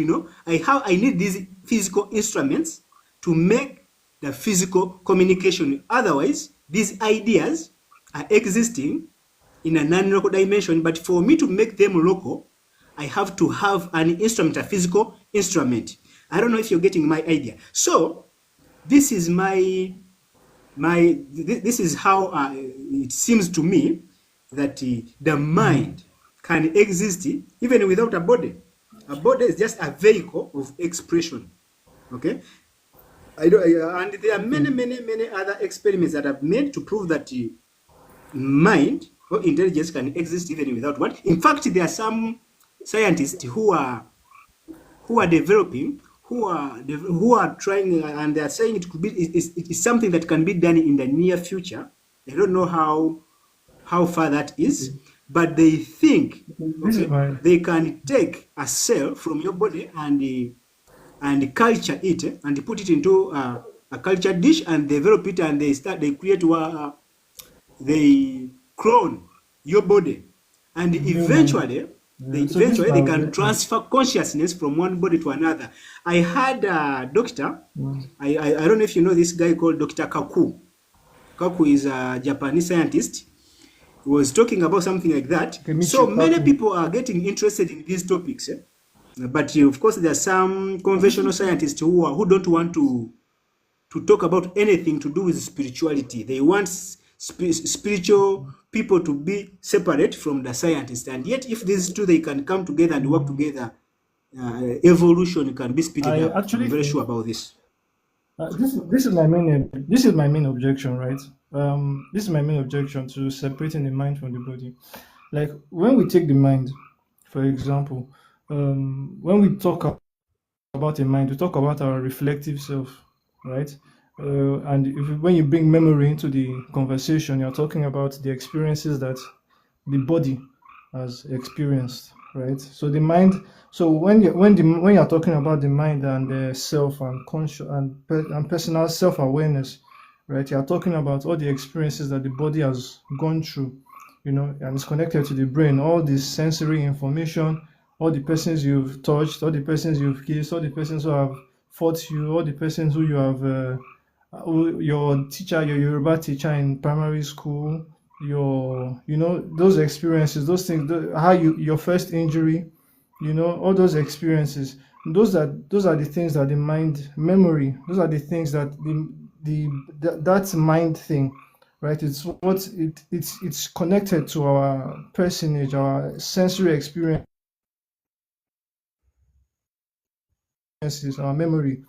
I need these physical instruments to make the physical communication. Otherwise, these ideas are existing in a non-local dimension, but for me to make them local, I have to have an instrument, a physical instrument. I don't know if you're getting my idea. So this is this is how it seems to me that the mind can exist even without a body. A body is just a vehicle of expression. Okay, and there are Okay. many other experiments that have made to prove that mind or intelligence can exist even without one. In fact, there are some scientists who are developing, who are trying, and they are saying it could be, it is something that can be done in the near future. They don't know how far that is, Okay. but they think, This is okay, my they can take a cell from your body and culture it, and put it into a culture dish and develop it, and they create they clone your body, and eventually they can transfer consciousness from one body to another. I had a doctor, I don't know if you know this guy called Dr. Kaku. Kaku is a Japanese scientist. He was talking about something like that. So many people are getting interested in these topics. But of course, there are some conventional scientists who don't want to talk about anything to do with spirituality. They want spiritual people to be separate from the scientists. And yet, if these two, they can come together and work together, evolution can be speeded up. I'm very sure about this. This is my main objection, right? This is my main objection to separating the mind from the body. Like when we take the mind, for example, when we talk about the mind, we talk about our reflective self, right? And when you bring memory into the conversation, you're talking about the experiences that the body has experienced, right? So the mind. So when you're talking about the mind and the self and conscious and personal self-awareness, right? You're talking about all the experiences that the body has gone through, and it's connected to the brain. All this sensory information, all the persons you've touched, all the persons you've kissed, all the persons who have fought you, all the persons who you have, your teacher, your Yoruba teacher in primary school, those experiences, those things, your first injury, all those experiences, those are the things that the mind memory, those are the things that that's mind thing, right? It's it's connected to our personage, our sensory experiences, our memory,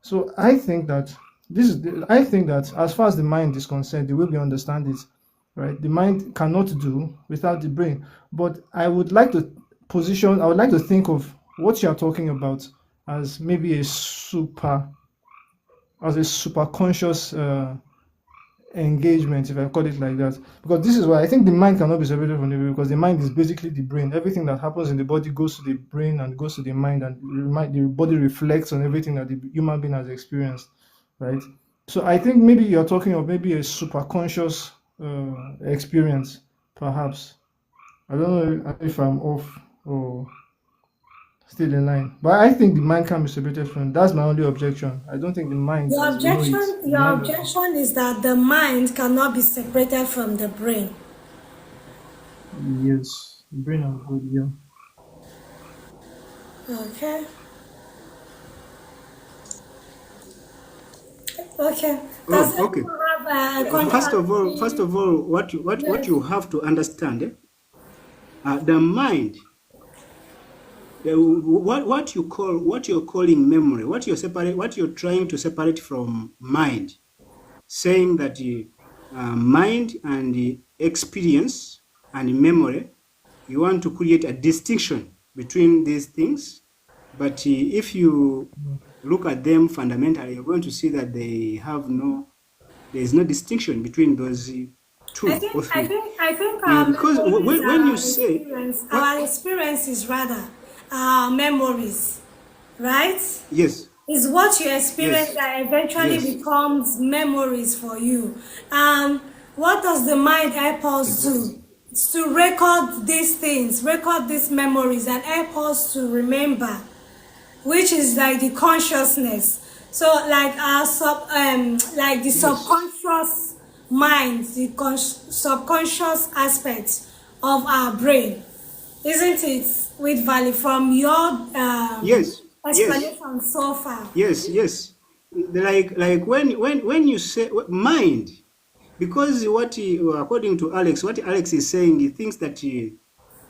So I think that as far as the mind is concerned, the way we understand it, right? The mind cannot do without the brain. But I would like to think of what you're talking about as maybe a super conscious engagement, if I call it like that. Because this is why I think the mind cannot be separated from the brain, because the mind is basically the brain. Everything that happens in the body goes to the brain and goes to the mind, and the body reflects on everything that the human being has experienced, right? So I think maybe you're talking of maybe a super conscious experience, perhaps. I don't know if I'm off or still in line, but I think the mind can be separated from. That's my only objection. I don't think the mind. Your objection is that the mind cannot be separated from the brain. Yes, brain and body. Yeah. Okay. Okay. Okay. First of all, what you have to understand, the mind. What you're calling memory, what you're trying to separate from mind, saying that mind and experience and memory, you want to create a distinction between these things. But if you look at them fundamentally, you're going to see that there is no distinction between those two. I think because when you say our experiences, rather our memories, right? Yes. Is what you experience that eventually becomes memories for you. And what does the mind help us do? It's to record these things, record these memories, and help us to remember, which is like the consciousness. So like our subconscious mind, the subconscious aspects of our brain, isn't it? With Valley, from your explanation so far. Yes. Like when you say mind, because according to Alex, what Alex is saying, he thinks that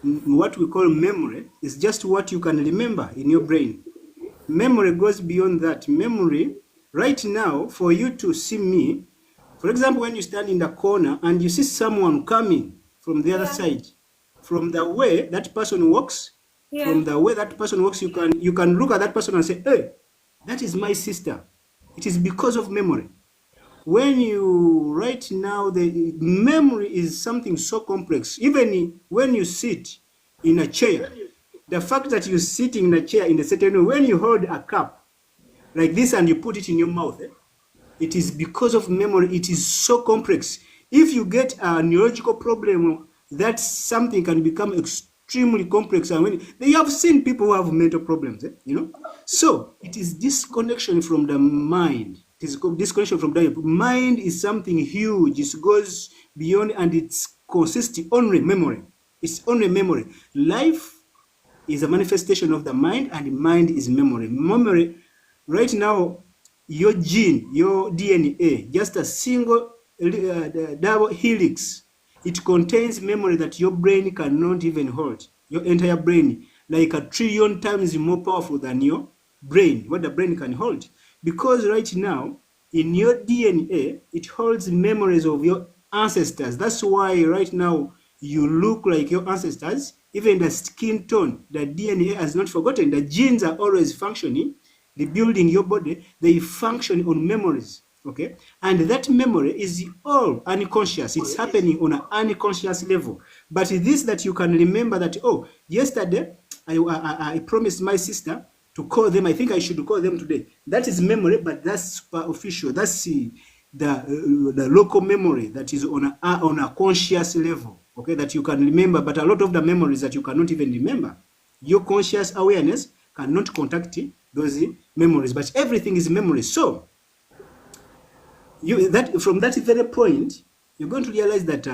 what we call memory is just what you can remember in your brain. Memory goes beyond that. Memory, right now, for you to see me, for example, when you stand in the corner and you see someone coming from the other side, from the way that person walks, you can look at that person and say, hey, that is my sister. It is because of memory. Right now, the memory is something so complex. Even when you sit in a chair, the fact that you're sitting in a chair in a certain way, when you hold a cup like this and you put it in your mouth, it is because of memory. It is so complex. If you get a neurological problem, that something can become extremely complex. And when you have seen people who have mental problems, so it is disconnection from the mind. It is disconnection from the mind. Is something huge. It goes beyond, and it consists only memory. It's only memory. Life is a manifestation of the mind, and mind is memory. Memory, right now, your gene, your DNA, just a single double helix, it contains memory that your brain cannot even hold. Your entire brain, like 1,000,000,000 times more powerful than your brain, what the brain can hold. Because right now, in your DNA, it holds memories of your ancestors. That's why right now you look like your ancestors. Even the skin tone, the DNA has not forgotten. The genes are always functioning, rebuilding your body. They function on memories, okay? And that memory is all unconscious. It's happening on an unconscious level. But this that you can remember that, oh, yesterday I promised my sister to call them. I think I should call them today. That is memory, but that's superficial. That's the local memory that is on a conscious level, okay, that you can remember. But a lot of the memories that you cannot even remember, your conscious awareness cannot contact those memories. But everything is memory. So from that very point, you're going to realize that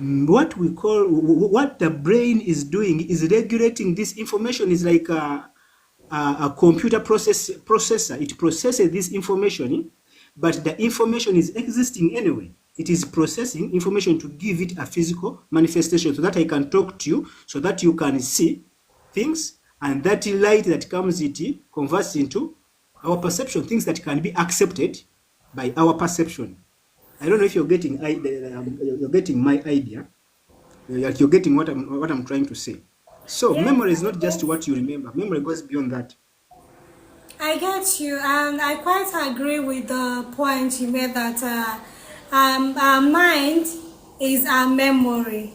what the brain is doing is regulating this information. Is like a computer processor. It processes this information, but the information is existing anyway. It is processing information to give it a physical manifestation, so that I can talk to you, so that you can see things, and that light that comes, it converts into our perception, things that can be accepted by our perception. I don't know if you're getting my idea. Like you're getting what I'm trying to say. So Yes, memory is not just what you remember. Memory goes beyond that. I get you, and I quite agree with the point you made that our mind is our memory.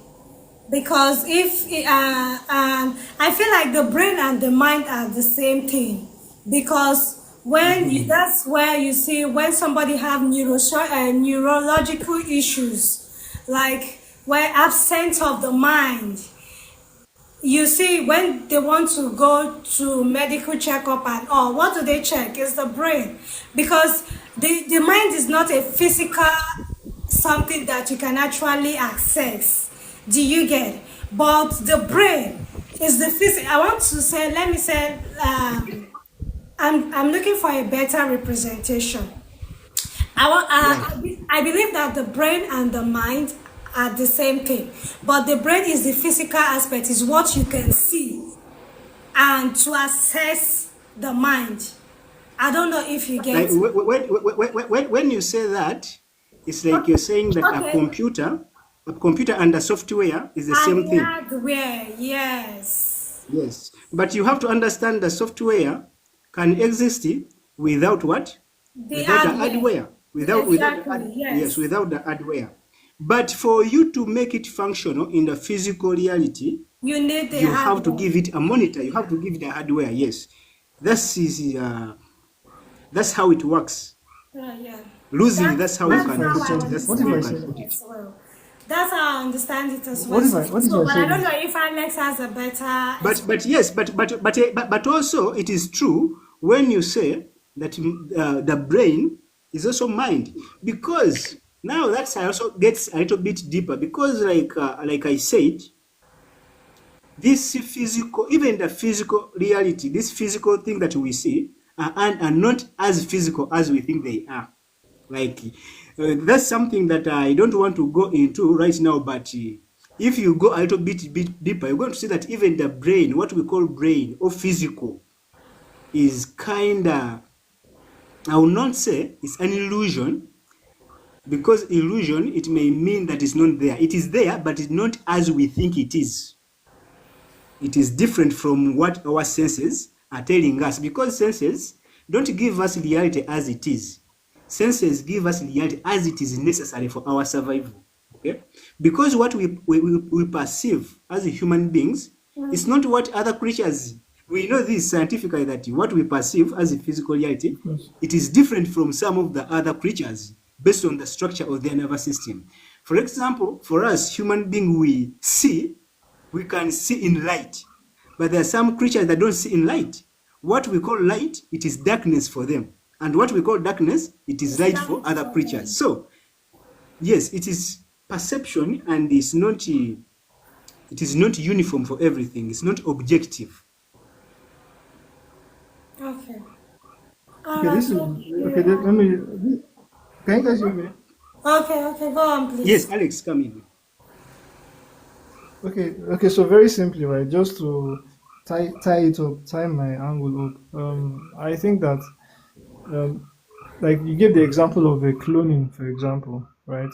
Because if I feel like the brain and the mind are the same thing, because that's where you see when somebody have neurological issues, like where absent of the mind, you see when they want to go to medical checkup and all, what do they check? It's the brain, because the mind is not a physical something that you can actually access. Do you get? But the brain is the physical. I want to say, let me say, I'm looking for a better representation. I believe that the brain and the mind are the same thing, but the brain is the physical aspect, is what you can see, and to assess the mind. I don't know if you Like get. when you say that, it's like you're saying that Okay. a computer and a software is the And same the thing. hardware, yes. Yes, but you have to understand the software can exist without what? The Without the hardware. hardware. Exactly, yes. Without the hardware. But for you to make it functional in the physical reality, You need the you have to hardware. give it a monitor. You have to give it a hardware. Yes, that's how it works. Yeah. Loosely, that's how you That's What if can I how put I it. said, That's what how if you I can said, put it. as well. That's how I understand it as well. what if I But I said don't this? know if Alex has a better. But yes, but also it is true when you say that the brain is also mind, because now that's also gets a little bit deeper, because like I said, this physical, even the physical reality, this physical thing that we see are not as physical as we think they are. Like that's something that I don't want to go into right now, but if you go a little bit deeper, you're going to see that even the brain, what we call brain or physical, is kind of, I will not say it's an illusion, because illusion, it may mean that it's not there. It is there, but it's not as we think it is. It is different from what our senses are telling us, because senses don't give us reality as it is. Senses give us reality as it is necessary for our survival. Okay? Because what we perceive as human beings is not what other creatures. We know this scientifically, that what we perceive as a physical reality, Yes. it is different from some of the other creatures. based on the structure of their nervous system. For example, for us human beings, we can see in light, but there are some creatures that don't see in light. What we call light, it is darkness for them, and what we call darkness, it is It's light for light other for creatures. them. So yes, it is perception, and it's not it is not uniform for everything. It's not objective. Okay. Okay, Alright, this is so okay. Let me. Can you guys hear me? okay, go on, Yes, please. Alex, come in. Okay. So very simply, right? Just to tie it up, tie my angle up. I think that um, like you gave the example of a cloning, for example, right?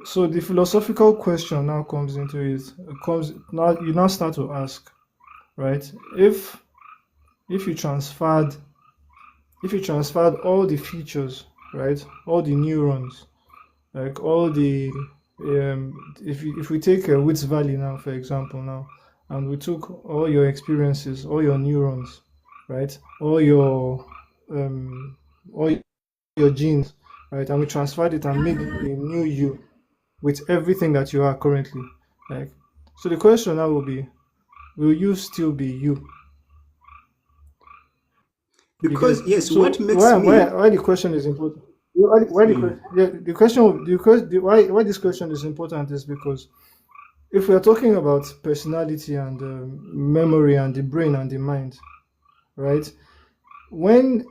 So the philosophical question now comes into it. Comes now. You now start to ask, right? If you transferred all the features, right, all the neurons, like all the if we take Wits Valley now, for example, now, and we took all your experiences, all your neurons, right, um, all your genes, right, and we transferred it and made a new you with everything that you are currently, like. So the question now will be, will you still be you? You Because get. yes, what So makes me why the question is important? Why the mm, question? Yeah, why this question is important is because if we are talking about personality and memory and the brain and the mind, right? When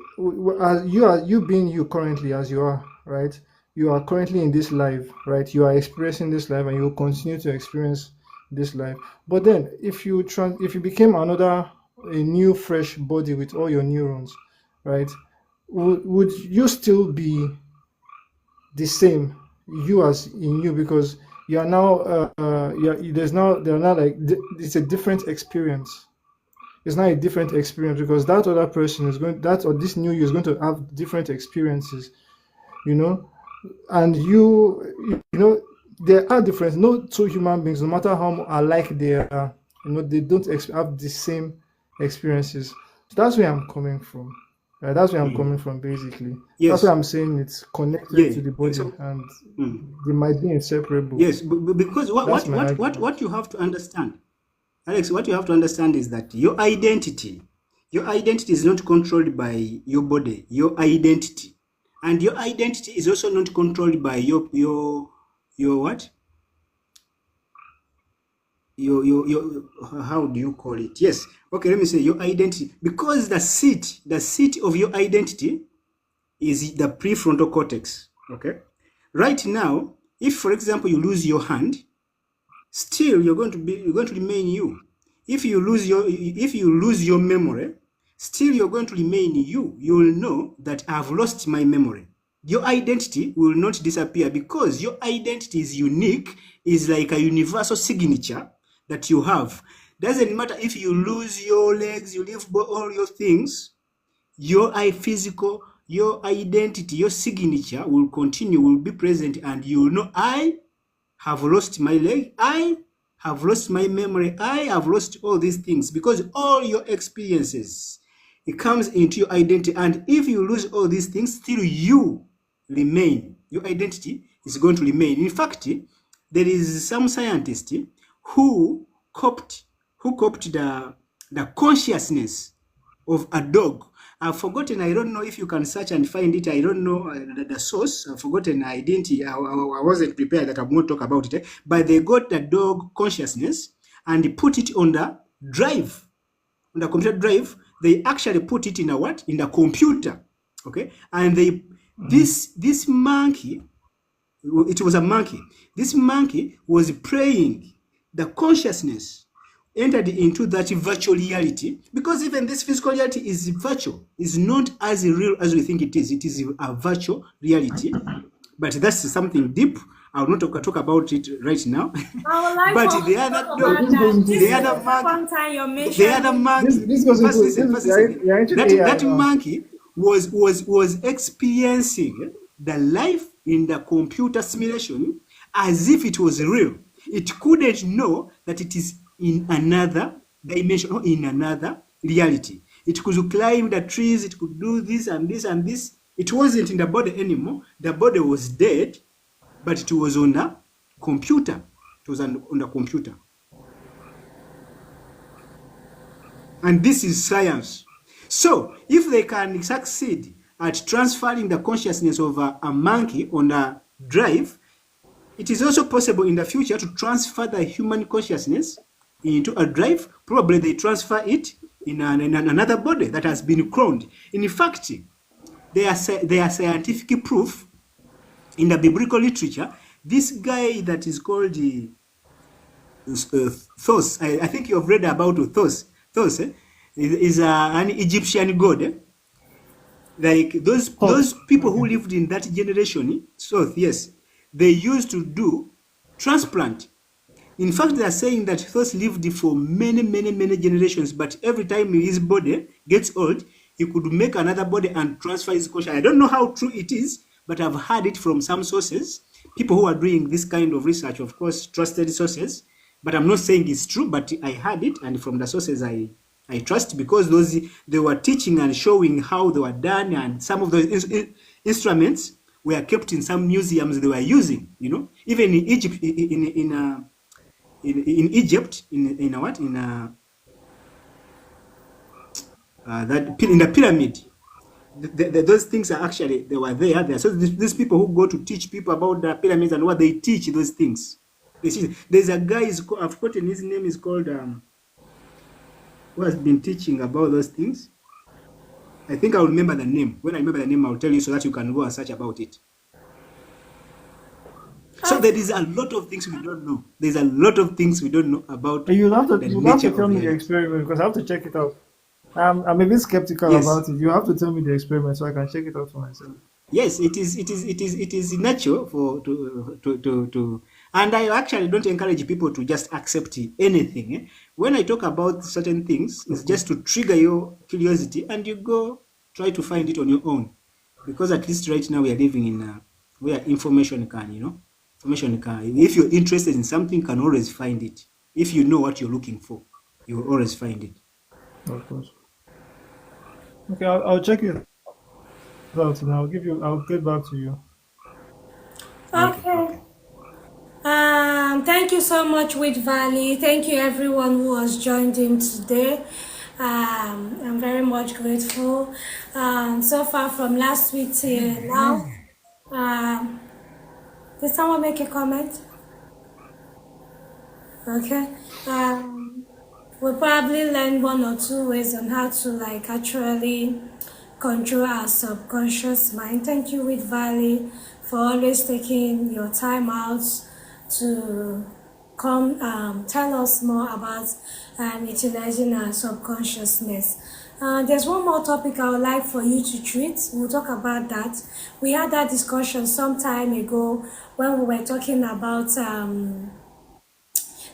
as you being you currently as you are, right? You are currently in this life, right? You are experiencing this life, and you will continue to experience this life. But then, if you became a new fresh body with all your neurons, right? Would you still be the same you as in you, because you are now they're not like it's a different experience. It's not a different experience because that other person is going that or this new you is going to have different experiences, you know. And you know, there are different. No two human beings, no matter how alike they are, you know, they don't have the same experiences. So that's where I'm coming from. That's where I'm mm, coming from, basically. That's why yes, I'm saying it's connected yeah. to the body So and mm, they might be inseparable. yes, because That's my argument. what you have to understand, Alex, what you have to understand is that your identity is not controlled by your body, your identity. And your identity is also not controlled by your what? Your how do you call it? Yes. Okay, let me say your identity. Because the seat of your identity is the prefrontal cortex. Okay. Right now, if for example you lose your hand, still you're going to remain you. If you lose your memory, still you're going to remain you. You will know that I've lost my memory. Your identity will not disappear because your identity is unique, is like a universal signature that you have. Doesn't matter if you lose your legs, you leave all your things, your physical, your identity, your signature will continue, will be present, and you will know I have lost my leg, I have lost my memory, I have lost all these things, because all your experiences, it comes into your identity. And if you lose all these things, still you remain. Your identity is going to remain. In fact, there is some scientist who copied the consciousness of a dog. I've forgotten. I don't know if you can search and find it. I don't know the source. I've forgotten. I didn't. I wasn't prepared that I'm going to talk about it. But they got the dog consciousness and put it on the drive, on the computer drive. They actually put it in a what? In the computer. Okay, and they this monkey. It was a monkey. This monkey was playing the consciousness entered into that virtual reality, because even this physical reality is virtual, is not as real as we think it is. It is a virtual reality, but that's something deep. I will not talk about it right now. I would like But for us the to other talk So dog, about this goes that. into This the is other the monkey, second time you're the other mentioning. monkey. this goes First into listen, this. first listen. You're into AI That now. monkey was experiencing the life in the computer simulation as if it was real. It couldn't know that it is in another dimension or in another reality. It could climb the trees, it could do this and this and this. It wasn't in the body anymore. The body was dead, but it was on a computer. It was on the computer. And this is science. So if they can succeed at transferring the consciousness of a monkey on a drive, it is also possible in the future to transfer the human consciousness into a drive. Probably they transfer it in another body that has been cloned. In fact, there are scientific proof in the biblical literature. This guy that is called Thos, I think you have read about Thos. Thos is an Egyptian god. Like those people who lived in that generation, so yes, they used to do transplant. In fact, they are saying that Thos lived for many generations, but every time his body gets old, he could make another body and transfer his consciousness. I don't know how true it is, but I've heard it from some sources, people who are doing this kind of research, of course, trusted sources, but I'm not saying it's true, but I heard it, and from the sources I trust, because they were teaching and showing how they were done, and some of those instruments were kept in some museums they were using, even in Egypt, in Egypt, in the pyramid. Those things are actually, they were there. So these people who go to teach people about the pyramids and what they teach those things. There's a guy, I've forgotten his name, is called, who has been teaching about those things. I think I'll remember the name. When I remember the name, I'll tell you so that you can go and search about it. So there is a lot of things we don't know. There's a lot of things we don't know about. You'll have to tell me the experiment, because I have to check it out. I'm a bit skeptical about it. You have to tell me the experiment so I can check it out for myself. Yes, it is natural to and I actually don't encourage people to just accept anything. When I talk about certain things, it's just to trigger your curiosity and you go try to find it on your own. Because at least right now we are living in where information can, if you're interested in something, you can always find it. If you know what you're looking for, you will always find it. Of course. Okay, I'll check it out and I'll get back to you. Okay. Thank you so much, With Valley. Thank you everyone who has joined in today. I'm very much grateful. So far from last week till now. Did someone make a comment? Okay. We'll probably learn one or two ways on how to actually control our subconscious mind. Thank you, With Valley, for always taking your time out to come tell us more about utilizing our subconsciousness. There's one more topic I would like for you to treat. We'll talk about that. We had that discussion some time ago when we were talking about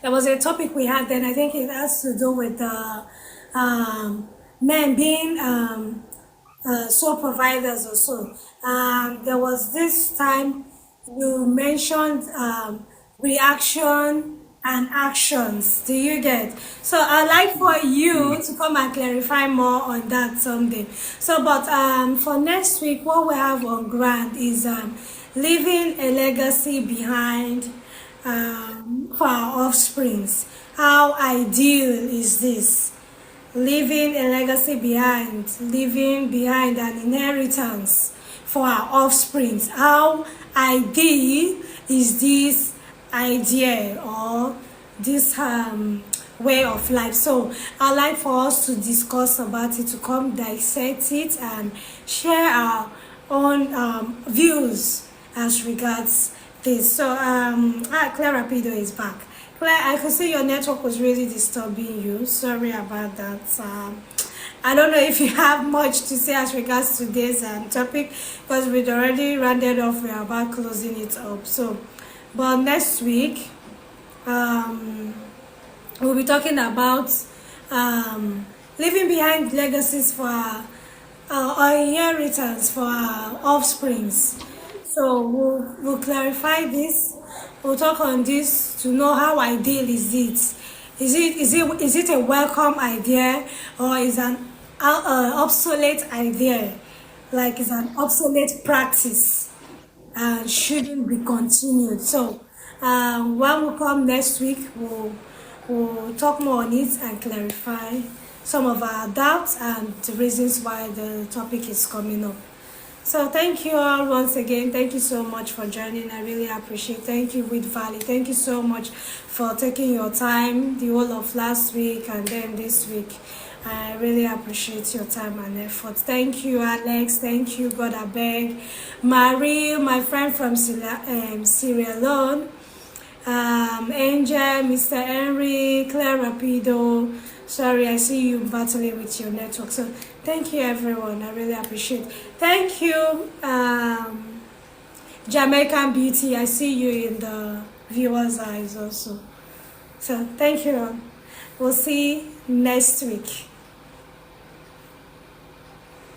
there was a topic we had then. I think it has to do with men being sole providers or so. There was this time you mentioned reaction and actions. Do you get? So I'd like for you to come and clarify more on that someday. So, but for next week, what we have on ground is leaving a legacy behind for our offsprings. How ideal is this? Leaving a legacy behind, leaving behind an inheritance for our offsprings. How ideal is this idea or this way of life? So I'd like for us to discuss about it, to come dissect it and share our own views as regards this. So Claire Rapido is back. Claire, I could see your network was really disturbing you. Sorry about that. I don't know if you have much to say as regards to today's topic, because we'd already rounded off. We're about closing it up. So, but next week, we'll be talking about leaving behind legacies for our inheritance for our offsprings. So we'll clarify this. We'll talk on this to know how ideal is it. Is it a welcome idea or is an obsolete idea? like it's an obsolete practice and shouldn't be continued. So when we come next week, we'll talk more on it and clarify some of our doubts and the reasons why the topic is coming up. So thank you all once again. Thank you so much for joining. I really appreciate. Thank you, With Valley. Thank you so much for taking your time the whole of last week and then this week. I really appreciate your time and effort. Thank you, Alex. Thank you, God Abeg. Marie, my friend from Sierra Leone. Angel, Mr. Henry, Claire Rapido. Sorry, I see you battling with your network. So thank you, everyone. I really appreciate it. Thank you, Jamaican Beauty. I see you in the viewers' eyes also. So thank you. We'll see next week.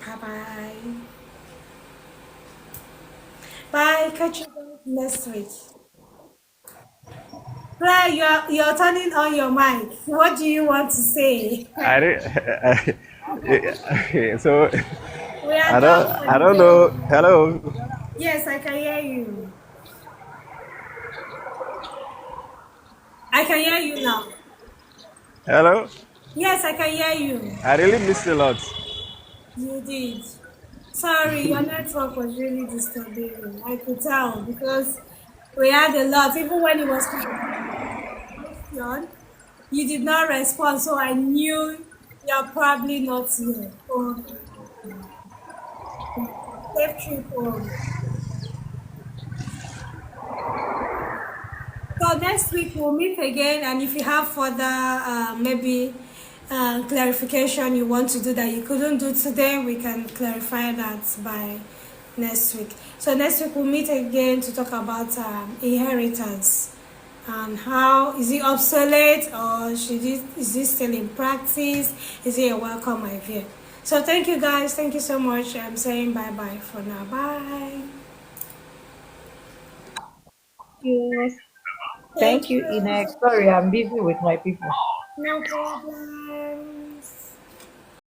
Bye-bye. Bye. Catch you guys next week. Claire, you're turning on your mic. What do you want to say? I didn't. So We are done for I the don't know. day. Hello. Yes, I can hear you. I can hear you now. Hello. Yes, I can hear you. I really missed a lot. You did. Sorry, your network was really disturbing me. I could tell because we had a lot. Even when it was question, you did not respond, so I knew you're probably not here. Oh, safe trip home. So next week we'll meet again, and if you have further maybe clarification you want to do that you couldn't do today, we can clarify that by next week. So next week we'll meet again to talk about inheritance and how is it obsolete or is it still in practice? Is it a welcome idea? So thank you guys. Thank you so much. I'm saying bye bye for now. Bye. You. Thank Thank you, you. Inex. Sorry, I'm busy with my people. No problem.